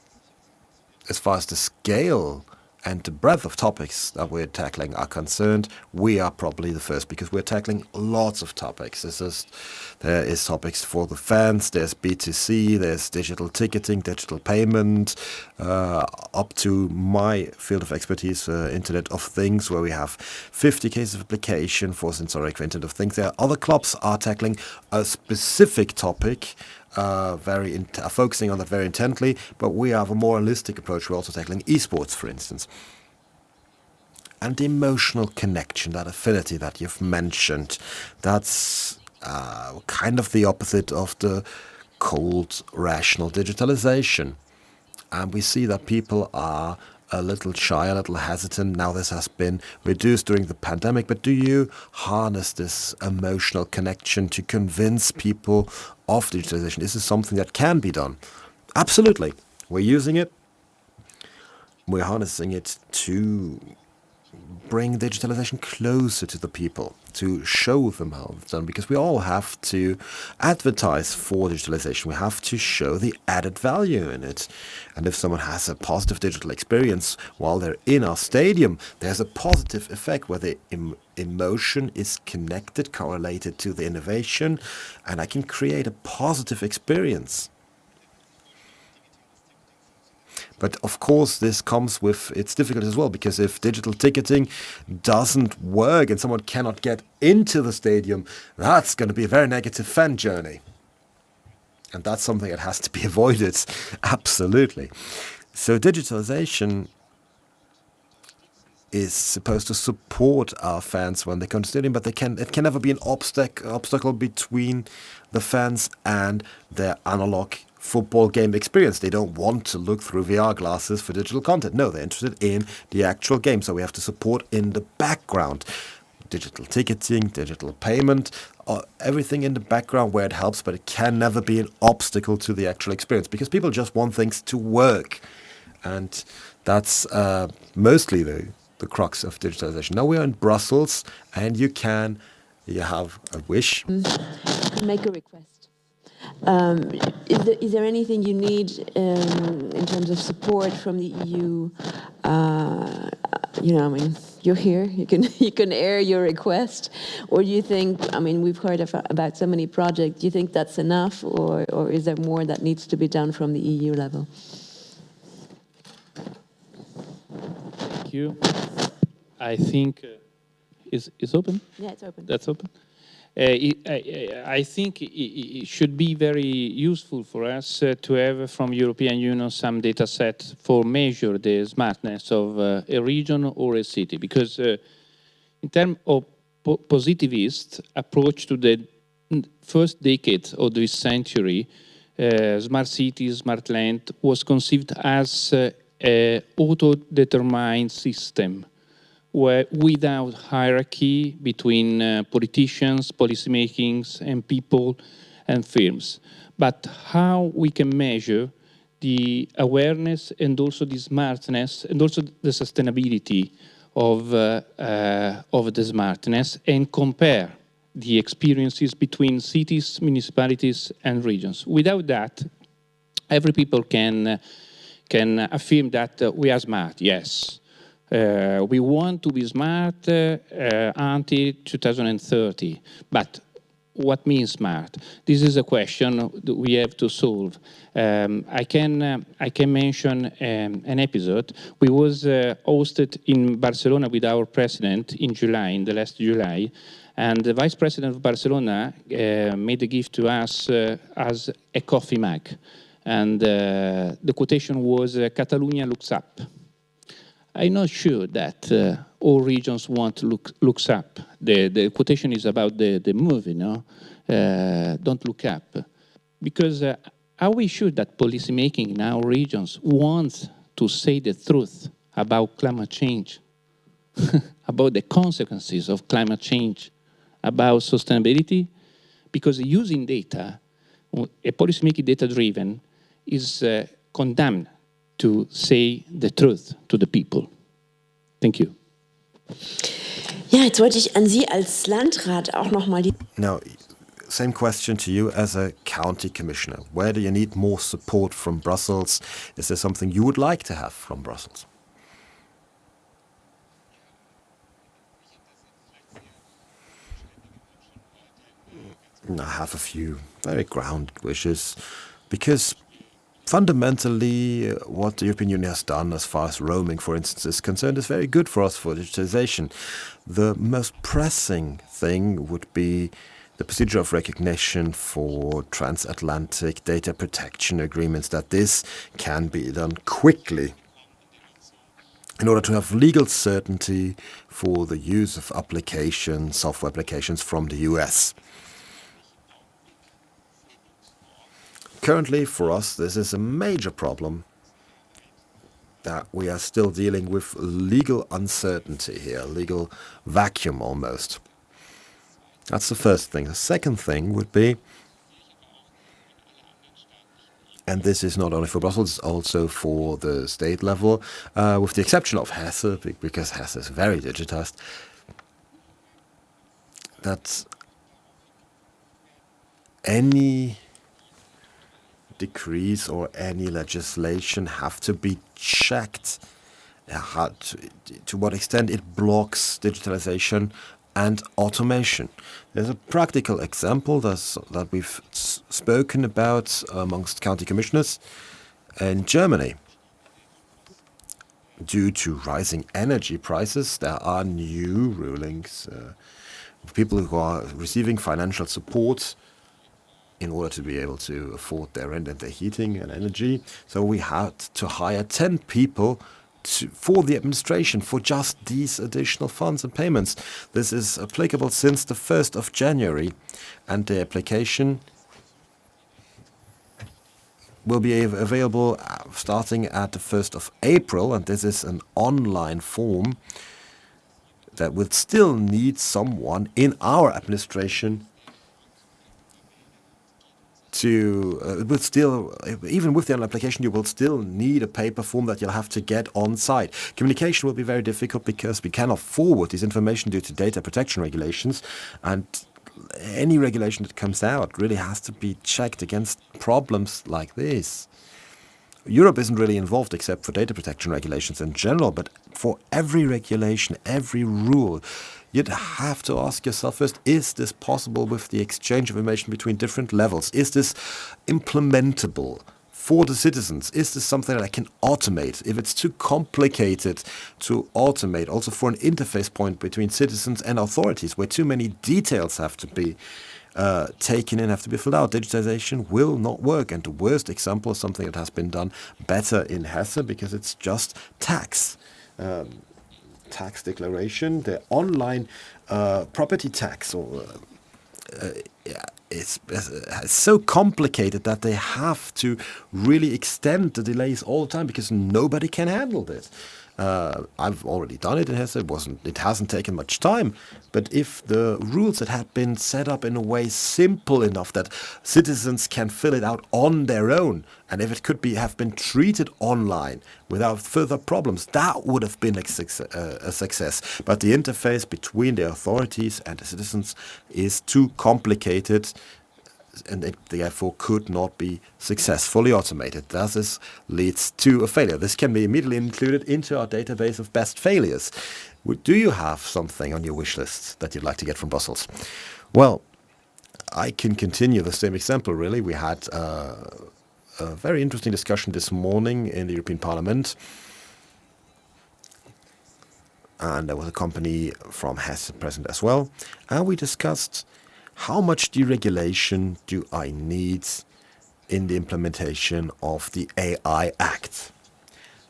far as the scale and the breadth of topics that we're tackling are concerned, we are probably the first, because we're tackling lots of topics. There is topics for the fans, there's B2C, there's digital ticketing, digital payment, up to my field of expertise, Internet of Things, where we have 50 cases of application for sensoric for Internet of Things. There are other clubs are tackling a specific topic, focusing on that very intently, but we have a more holistic approach. We're also tackling esports, for instance. And the emotional connection, that affinity that you've mentioned, that's kind of the opposite of the cold, rational digitalization. And we see that people are a little shy, a little hesitant. Now this has been reduced during the pandemic, but do you harness this emotional connection to convince people of digitalization? Is this something that can be done? Absolutely. We're using it. We're harnessing it to bring digitalization closer to the people, to show them how it's done, because we all have to advertise for digitalization. We have to show the added value in it. And if someone has a positive digital experience while they're in our stadium, there's a positive effect where the emotion is connected, correlated to the innovation, and I can create a positive experience. But of course, this comes with its difficulties as well, because if digital ticketing doesn't work and someone cannot get into the stadium, that's going to be a very negative fan journey. And that's something that has to be avoided, absolutely. So digitalization is supposed to support our fans when they come to the stadium, but it can never be an obstacle between the fans and their analog football game experience. They don't want to look through VR glasses for digital content. No, they're interested in the actual game. So we have to support in the background. Digital ticketing, digital payment, everything in the background where it helps, but it can never be an obstacle to the actual experience because people just want things to work. And that's mostly the crux of digitalization. Now we are in Brussels and you have a wish. Make a request. Is there anything you need in terms of support from the EU? You're here. You can air your request, or do you think? We've heard about so many projects. Do you think that's enough, or is there more that needs to be done from the EU level? Thank you. I think is open. Yeah, it's open. That's open. I think it should be very useful for us to have from European Union some data set for measure the smartness of a region or a city, because in terms of positivist approach to the first decade of this century, smart cities, smart land was conceived as an auto-determined system, where without hierarchy between politicians, policymakers, and people and firms. But how we can measure the awareness and also the smartness and also the sustainability of the smartness and compare the experiences between cities, municipalities, and regions. Without that, every people can affirm that we are smart, yes. We want to be smart until 2030, but what means smart? This is a question that we have to solve. I can mention an episode. We was hosted in Barcelona with our president in July, in the last July, and the vice president of Barcelona made a gift to us as a coffee mug, and the quotation was "Catalonia looks up." I'm not sure that all regions want to look up. The quotation is about the movie, no? Don't look up. Because are we sure that policymaking in our regions wants to say the truth about climate change, about the consequences of climate change, about sustainability? Because using data, a policymaking data-driven is condemned to say the truth to the people. Thank you. Ja, jetzt wollte ich an Sie als Landrat auch noch mal die... Now, same question to you as a county commissioner. Where do you need more support from Brussels? Is there something you would like to have from Brussels? I have a few very ground wishes, because fundamentally, what the European Union has done as far as roaming, for instance, is concerned is very good for us for digitalization. The most pressing thing would be the procedure of recognition for transatlantic data protection agreements, that this can be done quickly in order to have legal certainty for the use of applications, software applications from the US. Currently, for us, this is a major problem, that we are still dealing with legal uncertainty here, legal vacuum almost. That's the first thing. The second thing would be, and this is not only for Brussels, it's also for the state level, with the exception of Hessen, because Hessen is very digitized, that any decrees or any legislation have to be checked to what extent it blocks digitalization and automation. There's a practical example that we've spoken about amongst county commissioners in Germany. due to rising energy prices, there are new rulings of people who are receiving financial support in order to be able to afford their rent and their heating and energy. So we had to hire 10 people for the administration for just these additional funds and payments. This is applicable since the 1st of January, and the application will be available starting at the 1st of April, and this is an online form that will still need someone in our administration to, even with the application, you will still need a paper form that you'll have to get on site. Communication will be very difficult because we cannot forward this information due to data protection regulations, and any regulation that comes out really has to be checked against problems like this. Europe isn't really involved except for data protection regulations in general, but for every regulation, every rule, you'd have to ask yourself first, is this possible with the exchange of information between different levels? Is this implementable for the citizens? Is this something that I can automate? If it's too complicated to automate, also for an interface point between citizens and authorities, where too many details have to be taken in, have to be filled out, digitization will not work. And the worst example is something that has been done better in Hessen, because it's just tax declaration. The online property tax it's so complicated that they have to really extend the delays all the time because nobody can handle this. I've already done it in Hessen. It hasn't taken much time. But if the rules that had been set up in a way simple enough that citizens can fill it out on their own, and if it could have been treated online without further problems, that would have been a success. But the interface between the authorities and the citizens is too complicated, and it therefore could not be successfully automated. This leads to a failure. This can be immediately included into our database of best failures. Do you have something on your wish list that you'd like to get from Brussels? Well, I can continue the same example, really. We had a very interesting discussion this morning in the European Parliament, and there was a company from Hessen present as well, and we discussed how much deregulation do I need in the implementation of the AI Act?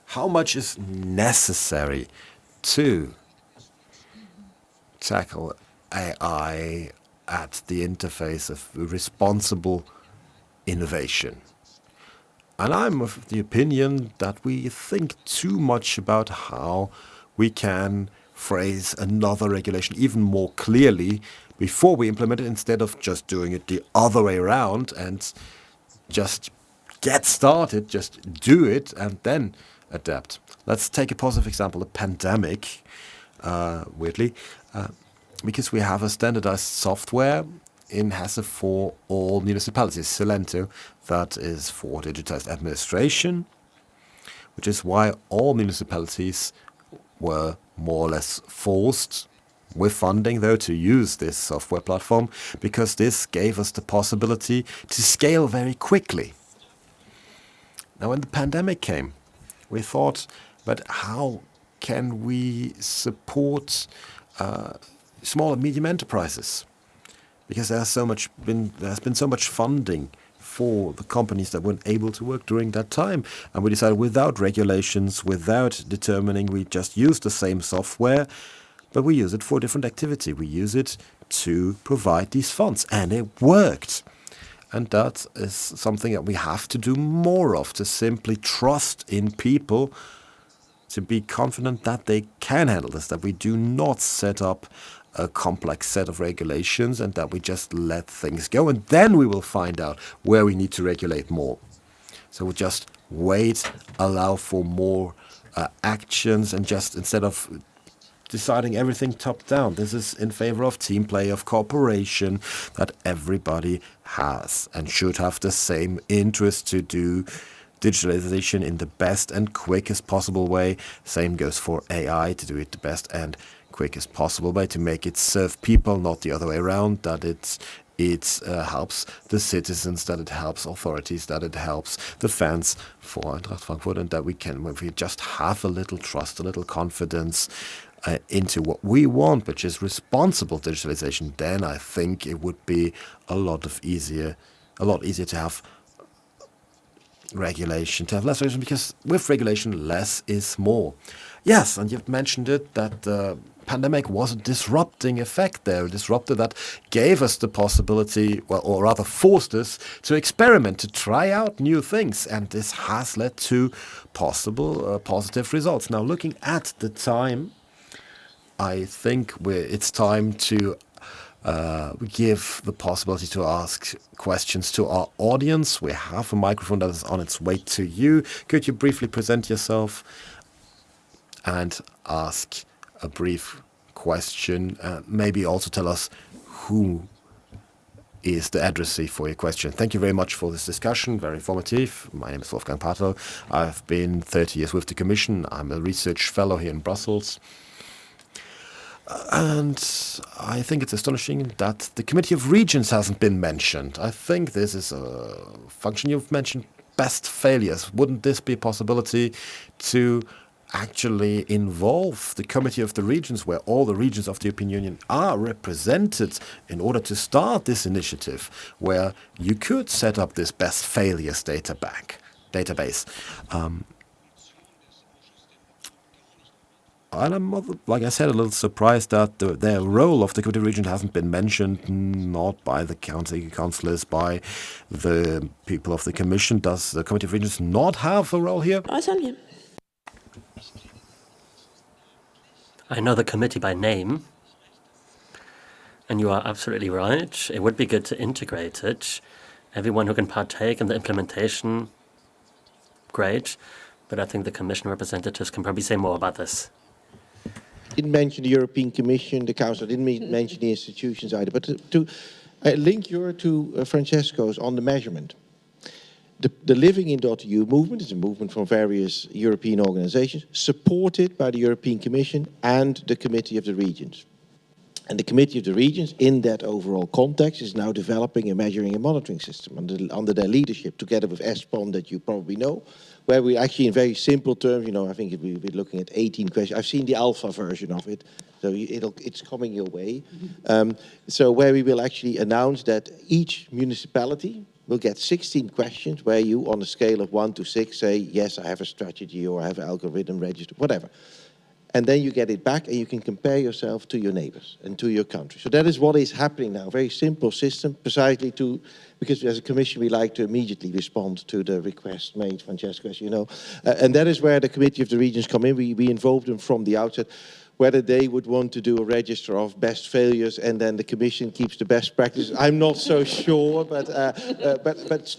How much is necessary to tackle AI at the interface of responsible innovation? And I'm of the opinion that we think too much about how we can phrase another regulation even more clearly before we implement it, instead of just doing it the other way around and just get started, just do it and then adapt. Let's take a positive example, the pandemic, weirdly, because we have a standardized software in Hessen for all municipalities, Silento, that is for digitized administration, which is why all municipalities were more or less forced, with funding though, to use this software platform, because this gave us the possibility to scale very quickly. Now, when the pandemic came, we thought, but how can we support small and medium enterprises? Because there's been so much funding for the companies that weren't able to work during that time. And we decided, without regulations, without determining, we just use the same software, but we use it for a different activity. We use it to provide these funds, and it worked. And that is something that we have to do more of, to simply trust in people, to be confident that they can handle this, that we do not set up a complex set of regulations and that we just let things go, and then we will find out where we need to regulate more. So we'll just wait, allow for more actions, and just instead of deciding everything top down. This is in favor of team play, of cooperation, that everybody has and should have the same interest to do digitalization in the best and quickest possible way. Same goes for AI, to do it the best and quickest possible way, to make it serve people, not the other way around, that it it helps the citizens, that it helps authorities, that it helps the fans for Eintracht Frankfurt, and that if we just have a little trust, a little confidence into what we want, which is responsible digitalization, then I think it would be a lot easier to have regulation, to have less regulation, because with regulation, less is more. Yes, and you've mentioned it, that the pandemic was a disrupting effect there, a disruptor that gave us the possibility, well, or rather forced us to experiment, to try out new things, and this has led to possible positive results. Now, looking at the time, I think it's time to give the possibility to ask questions to our audience. We have a microphone that is on its way to you. Could you briefly present yourself and ask a brief question? Maybe also tell us who is the addressee for your question. Thank you very much for this discussion, very informative. My name is Wolfgang Patel. I've been 30 years with the Commission. I'm a research fellow here in Brussels. And I think it's astonishing that the Committee of Regions hasn't been mentioned. I think this is a function. You've mentioned best failures. Wouldn't this be a possibility to actually involve the Committee of the Regions, where all the regions of the European Union are represented, in order to start this initiative, where you could set up this best failures database? And I'm, like I said, a little surprised that the role of the Committee of Regions hasn't been mentioned, not by the councillors, by the people of the Commission. Does the Committee of Regions not have a role here? I know the committee by name, and you are absolutely right. It would be good to integrate it. Everyone who can partake in the implementation, great. But I think the Commission representatives can probably say more about this. Didn't mention the European Commission, the Council, didn't mention the institutions either. But to link your to Francesco's on the measurement. The living-in.eu movement is a movement from various European organizations, supported by the European Commission and the Committee of the Regions. And the Committee of the Regions, in that overall context, is now developing a measuring and monitoring system under their leadership, together with ESPON, that you probably know, where we actually, in very simple terms, I think we'll be looking at 18 questions. I've seen the alpha version of it, so it's coming your way. So where we will actually announce that each municipality will get 16 questions, where you, on a scale of 1 to 6, say, yes, I have a strategy, or I have an algorithm registered, whatever. And then you get it back, and you can compare yourself to your neighbors and to your country. So that is what is happening now. Very simple system, precisely because as a Commission we like to immediately respond to the request made, Francesco, as you know. And that is where the Committee of the Regions come in. We involved them from the outset, whether they would want to do a register of best failures and then the Commission keeps the best practices. I'm not so sure, but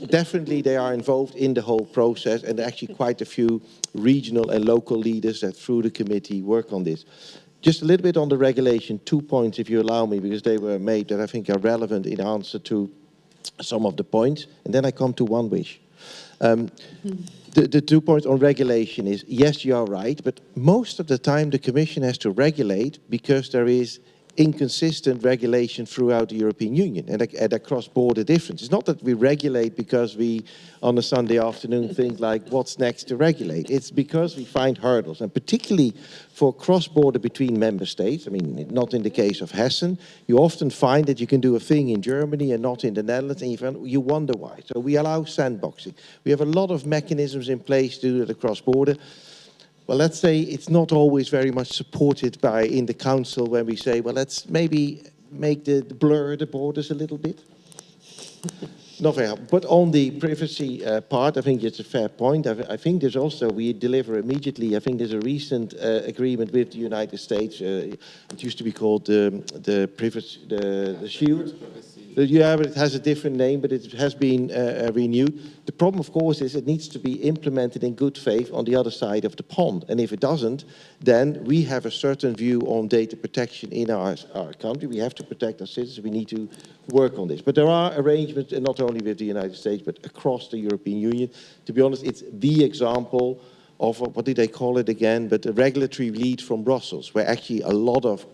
definitely they are involved in the whole process, and actually quite a few regional and local leaders that through the committee work on this. Just a little bit on the regulation, 2 points if you allow me, because they were made that I think are relevant in answer to some of the points, and then I come to one wish. The 2 points on regulation is, yes, you are right, but most of the time the Commission has to regulate because there is inconsistent regulation throughout the European Union and a cross-border difference. It's not that we regulate because we, on a Sunday afternoon, think like, what's next to regulate? It's because we find hurdles, and particularly for cross-border between member states. I mean, not in the case of Hessen. You often find that you can do a thing in Germany and not in the Netherlands, and you wonder why. So we allow sandboxing. We have a lot of mechanisms in place to do the cross-border. Well, let's say it's not always very much supported in the council when we say, well, let's maybe make blur the borders a little bit. Not very helpful. But on the privacy part, I think it's a fair point. I think there's also, we deliver immediately, I think there's a recent agreement with the United States. It used to be called the privacy, the shield. Yeah, but it has a different name, but it has been renewed. The problem, of course, is it needs to be implemented in good faith on the other side of the pond. And if it doesn't, then we have a certain view on data protection in our country. We have to protect our citizens. We need to work on this. But there are arrangements, and not only with the United States, but across the European Union. To be honest, it's the example what did they call it again, but a regulatory lead from Brussels, where actually a lot of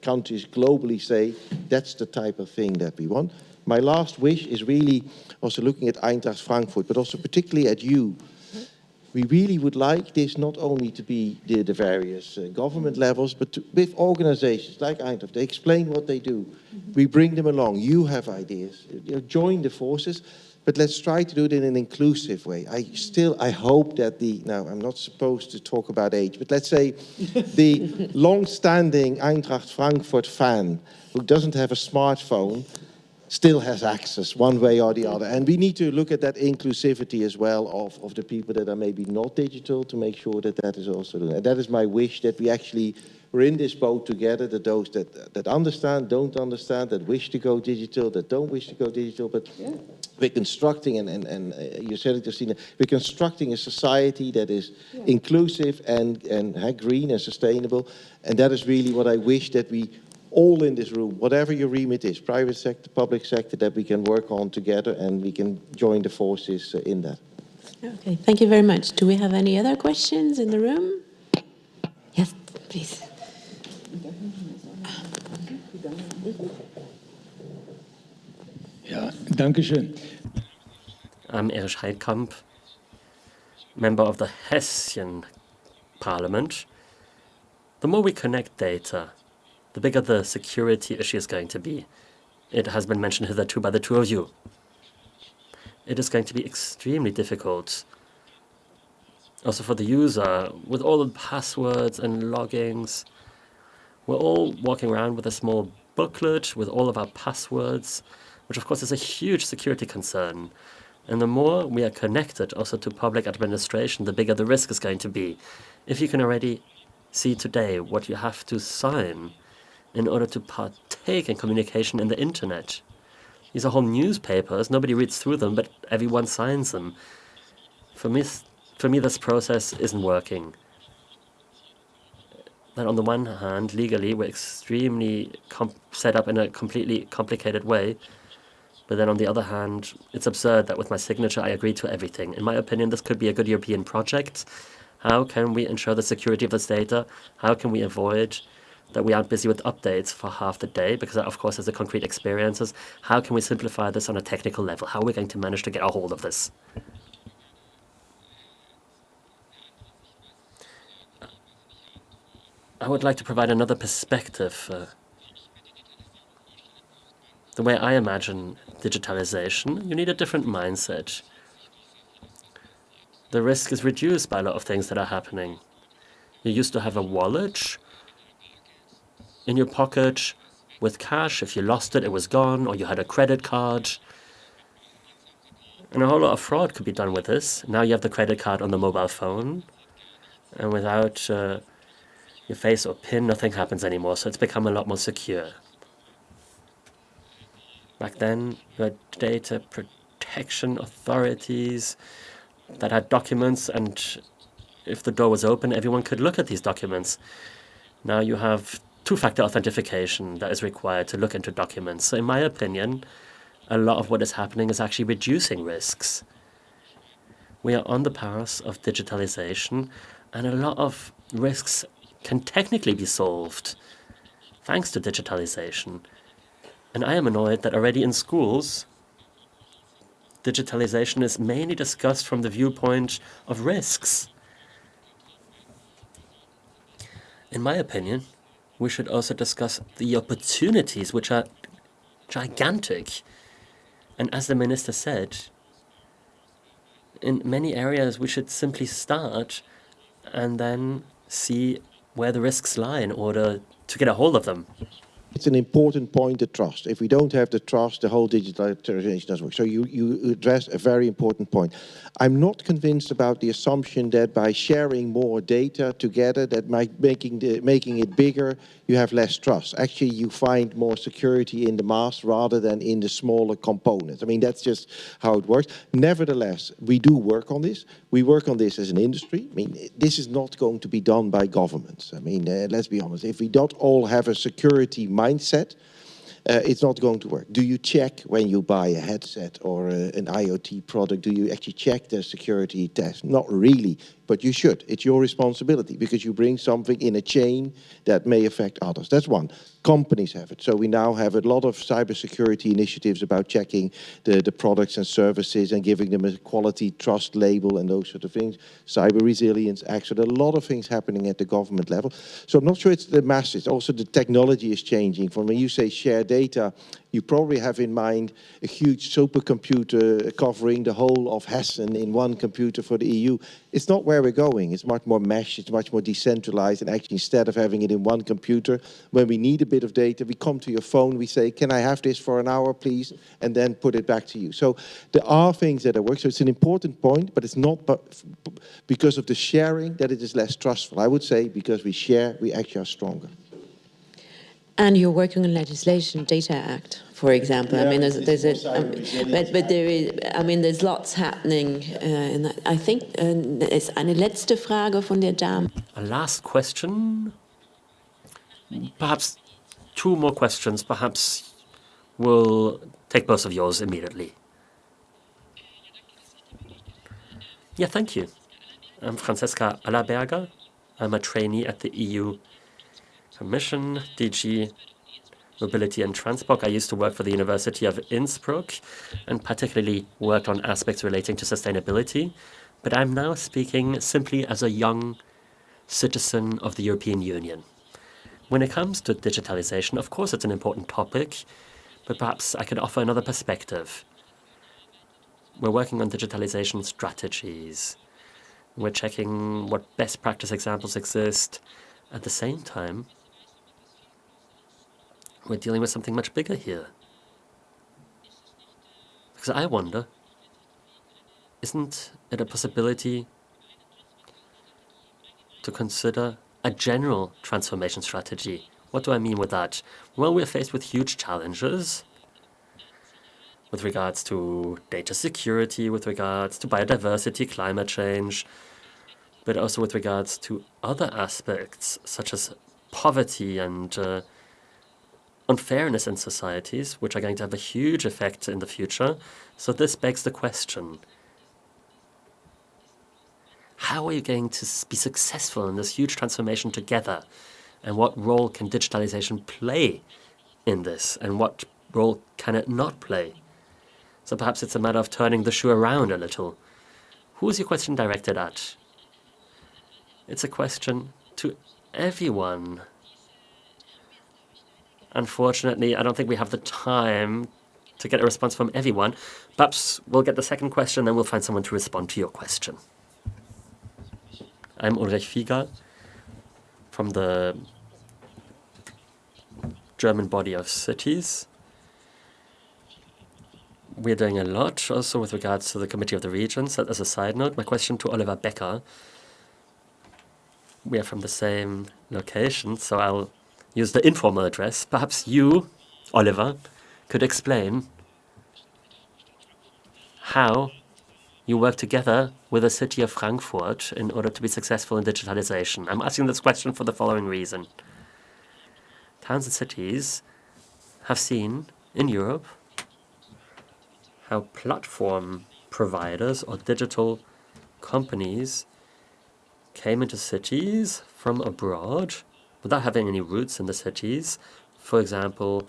countries globally say that's the type of thing that we want. My last wish is really also looking at Eintracht Frankfurt, but also particularly at you. We really would like this not only to be the various government levels, but with organizations like Eintracht. They explain what they do. We bring them along. You have ideas. Join the forces. But let's try to do it in an inclusive way. I hope that now I'm not supposed to talk about age, but let's say the long-standing Eintracht Frankfurt fan who doesn't have a smartphone still has access one way or the other. And we need to look at that inclusivity as well of the people that are maybe not digital to make sure that that is also done. And that is my wish, that we actually we're in this boat together, that those that understand, don't understand, that wish to go digital, that don't wish to go digital, but we're constructing, and you said it, Kristina, we're constructing a society that is inclusive and green and sustainable. And that is really what I wish that we all in this room, whatever your remit is, private sector, public sector, that we can work on together and we can join the forces in that. Okay, thank you very much. Do we have any other questions in the room? Yes, please. Ja, danke schön. I'm Erich Heidkamp, member of the Hessian Parliament. The more we connect data, the bigger the security issue is going to be. It has been mentioned hitherto by the two of you. It is going to be extremely difficult, also for the user, with all the passwords and loggings. We're all walking around with a small booklet with all of our passwords, which of course is a huge security concern. And the more we are connected also to public administration, the bigger the risk is going to be. If you can already see today what you have to sign in order to partake in communication in the internet. These are whole newspapers, nobody reads through them, but everyone signs them. For me, this process isn't working. That on the one hand, legally, we're extremely set up in a completely complicated way. But then on the other hand, it's absurd that with my signature, I agree to everything. In my opinion, this could be a good European project. How can we ensure the security of this data? How can we avoid that we aren't busy with updates for half the day? Because that, of course, has the concrete experiences. How can we simplify this on a technical level? How are we going to manage to get a hold of this? I would like to provide another perspective. The way I imagine digitalization, you need a different mindset. The risk is reduced by a lot of things that are happening. You used to have a wallet in your pocket with cash. If you lost it, it was gone, or you had a credit card. And a whole lot of fraud could be done with this. Now you have the credit card on the mobile phone, and without your face or PIN, nothing happens anymore, so it's become a lot more secure. Back then, you had data protection authorities that had documents, and if the door was open, everyone could look at these documents. Now you have two-factor authentication that is required to look into documents. So in my opinion, a lot of what is happening is actually reducing risks. We are on the path of digitalization, and a lot of risks can technically be solved thanks to digitalization. And I am annoyed that already in schools, digitalization is mainly discussed from the viewpoint of risks. In my opinion, we should also discuss the opportunities, which are gigantic. And as the minister said, in many areas we should simply start and then see where the risks lie in order to get a hold of them. It's an important point, the trust. If we don't have the trust, the whole digitalization doesn't work. So you addressed a very important point. I'm not convinced about the assumption that by sharing more data together, that making it bigger, you have less trust. Actually, you find more security in the mass rather than in the smaller components. I mean, that's just how it works. Nevertheless, we do work on this. We work on this as an industry. I mean, this is not going to be done by governments. I mean, let's be honest. If we don't all have a security mindset, it's not going to work. Do you check when you buy a headset or an IoT product, do you actually check the security test? Not really, but you should. It's your responsibility because you bring something in a chain that may affect others. That's one. Companies have it. So we now have a lot of cybersecurity initiatives about checking the products and services and giving them a quality trust label and those sort of things. Cyber Resilience Act. So there are a lot of things happening at the government level. So I'm not sure it's the masses. Also the technology is changing. From when you say share data, you probably have in mind a huge supercomputer covering the whole of Hessen in one computer for the EU. It's not where we're going. It's much more mesh, it's much more decentralized, and actually instead of having it in one computer, when we need a bit of data, we come to your phone, we say, can I have this for an hour, please? And then put it back to you. So there are things that work. So it's an important point, but it's not because of the sharing that it is less trustful. I would say because we share, we actually are stronger. And you're working on legislation, Data Act, for example. Yeah, I mean, but there is, I mean, there's lots happening. In that. I think it's eine letzte Frage von der Dame. A last question. Perhaps two more questions. Perhaps we'll take both of yours immediately. Yeah, thank you. I'm Francesca Allerberger. I'm a trainee at the EU Commission, DG Mobility and Transport. I used to work for the University of Innsbruck and particularly worked on aspects relating to sustainability. But I'm now speaking simply as a young citizen of the European Union. When it comes to digitalization, of course, it's an important topic, but perhaps I could offer another perspective. We're working on digitalization strategies. We're checking what best practice examples exist. At the same time, we're dealing with something much bigger here. Because I wonder, isn't it a possibility to consider a general transformation strategy? What do I mean with that? Well, we're faced with huge challenges with regards to data security, with regards to biodiversity, climate change, but also with regards to other aspects such as poverty and unfairness in societies, which are going to have a huge effect in the future. So this begs the question, how are you going to be successful in this huge transformation together? And what role can digitalization play in this? And what role can it not play? So perhaps it's a matter of turning the shoe around a little. Who is your question directed at? It's a question to everyone. Unfortunately, I don't think we have the time to get a response from everyone. Perhaps we'll get the second question, then we'll find someone to respond to your question. I'm Ulrich Fieger from the German Body of Cities. We're doing a lot also with regards to the Committee of the Regions. As a side note, my question to Oliver Bäcker. We are from the same location, so I'll use the informal address. Perhaps you, Oliver, could explain how you work together with the city of Frankfurt in order to be successful in digitalization. I'm asking this question for the following reason. Towns and cities have seen in Europe how platform providers or digital companies came into cities from abroad without having any roots in the cities, for example,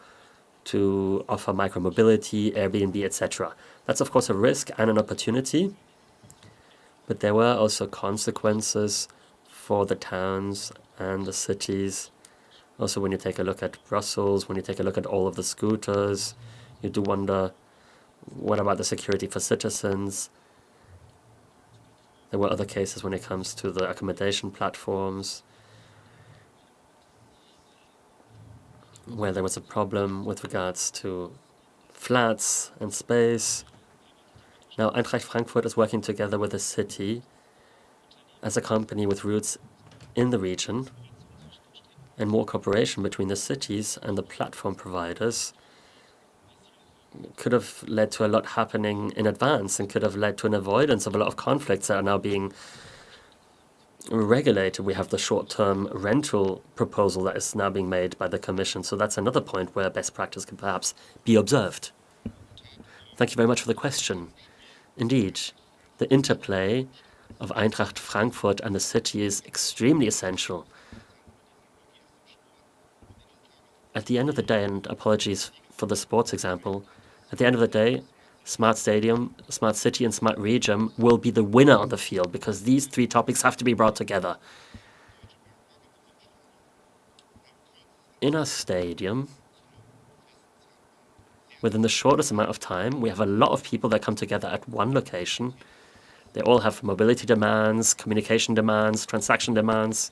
to offer micromobility, Airbnb, etc. That's, of course, a risk and an opportunity, but there were also consequences for the towns and the cities. Also, when you take a look at Brussels, when you take a look at all of the scooters, you do wonder, what about the security for citizens? There were other cases when it comes to the accommodation platforms, where there was a problem with regards to flats and space. Now, Eintracht Frankfurt is working together with the city as a company with roots in the region, and more cooperation between the cities and the platform providers could have led to a lot happening in advance and could have led to an avoidance of a lot of conflicts that are now being regulated. We have the short-term rental proposal that is now being made by the Commission. So that's another point where best practice can perhaps be observed. Thank you very much for the question. Indeed, the interplay of Eintracht Frankfurt and the city is extremely essential. At the end of the day, and apologies for the sports example, at the end of the day, smart stadium, smart city, and smart region will be the winner on the field because these three topics have to be brought together. In our stadium, within the shortest amount of time, we have a lot of people that come together at one location. They all have mobility demands, communication demands, transaction demands.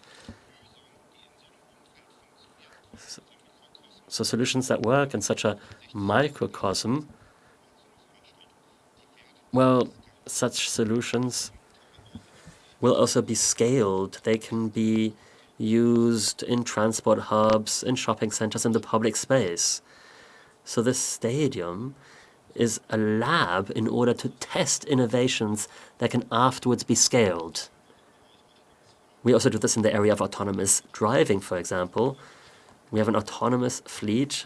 So solutions that work in such a microcosm, well, such solutions will also be scaled. They can be used in transport hubs, in shopping centers, in the public space. So this stadium is a lab in order to test innovations that can afterwards be scaled. We also do this in the area of autonomous driving, for example. We have an autonomous fleet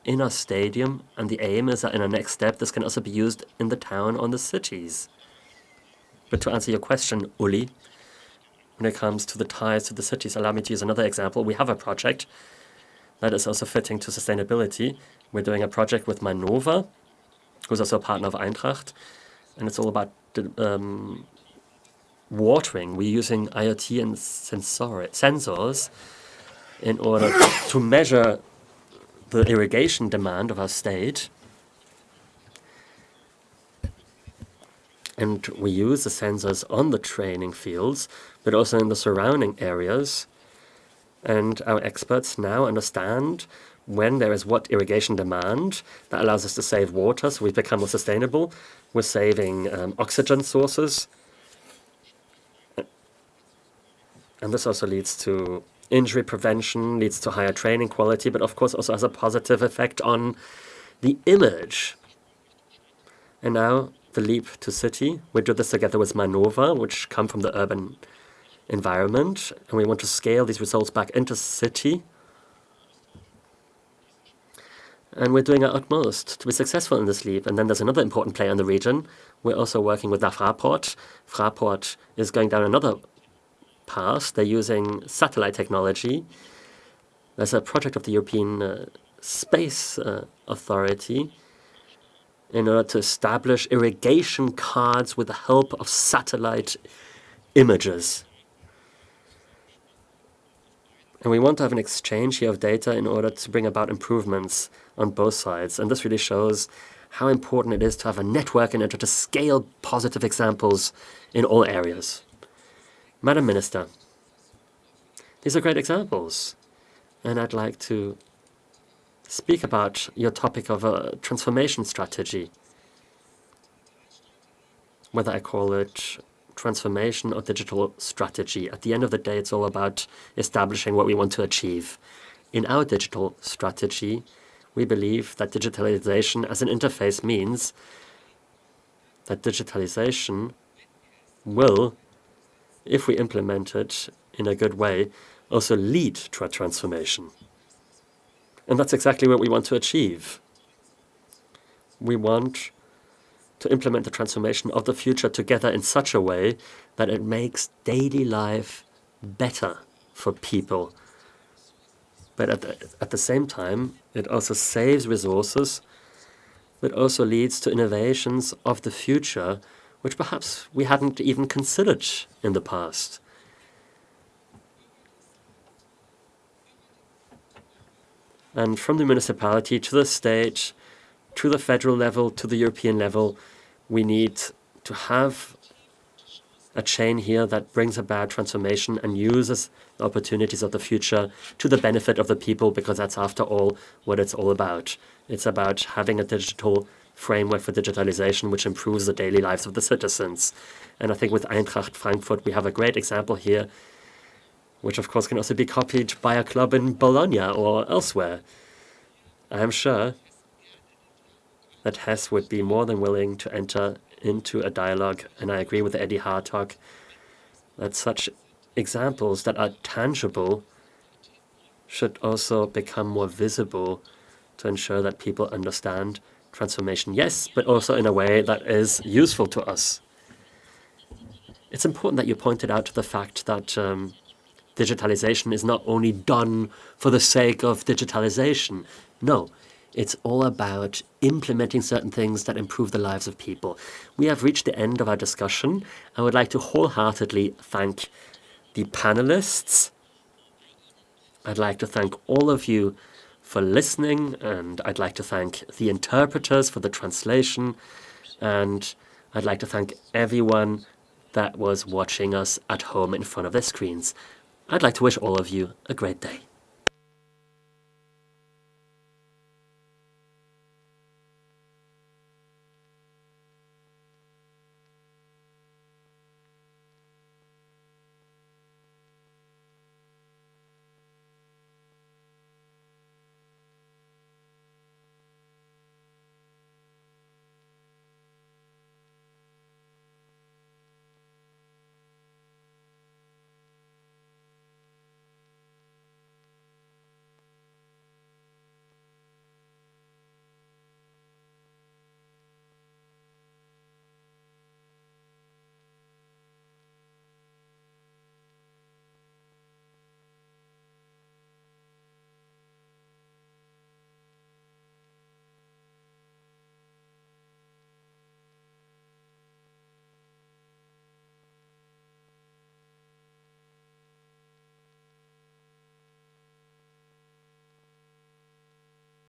in our stadium, and the aim is that in our next step, this can also be used in the town or in the cities. But to answer your question, Uli, when it comes to the ties to the cities, allow me to use another example. We have a project that is also fitting to sustainability. We're doing a project with Manova, who's also a partner of Eintracht, and it's all about watering. We're using IoT and sensors in order to measure the irrigation demand of our state. And we use the sensors on the training fields, but also in the surrounding areas. And our experts now understand when there is what irrigation demand. That allows us to save water, so we become more sustainable. We're saving oxygen sources. And this also leads to injury prevention, leads to higher training quality, but of course also has a positive effect on the image. And now the leap to city. We do this together with Manova, which come from the urban environment, and we want to scale these results back into city. And we're doing our utmost to be successful in this leap. And then there's another important player in the region. We're also working with Fraport. Fraport is going down another path. They're using satellite technology. There's a project of the European Space Authority in order to establish irrigation cards with the help of satellite images. And we want to have an exchange here of data in order to bring about improvements on both sides. And this really shows how important it is to have a network in order to scale positive examples in all areas. Madam Minister, these are great examples. And I'd like to speak about your topic of a transformation strategy, whether I call it transformation or digital strategy. At the end of the day, it's all about establishing what we want to achieve. In our digital strategy, we believe that digitalization as an interface means that digitalization will, if we implement it in a good way, also lead to a transformation. And that's exactly what we want to achieve. We want to implement the transformation of the future together in such a way that it makes daily life better for people. But at the same time, it also saves resources, but also leads to innovations of the future, which perhaps we hadn't even considered in the past. And from the municipality to the state, to the federal level, to the European level, we need to have a chain here that brings about transformation and uses the opportunities of the future to the benefit of the people, because that's, after all, what it's all about. It's about having a digital framework for digitalization which improves the daily lives of the citizens. And I think with Eintracht Frankfurt, we have a great example here, which of course can also be copied by a club in Bologna or elsewhere. I am sure that Hess would be more than willing to enter into a dialogue, and I agree with Eddy Hartog that such examples that are tangible should also become more visible to ensure that people understand transformation, yes, but also in a way that is useful to us. It's important that you pointed out the fact that digitalization is not only done for the sake of digitalization. No, it's all about implementing certain things that improve the lives of people. We have reached the end of our discussion. I would like to wholeheartedly thank the panelists. I'd like to thank all of you for listening, and I'd like to thank the interpreters for the translation, and I'd like to thank everyone that was watching us at home in front of their screens. I'd like to wish all of you a great day.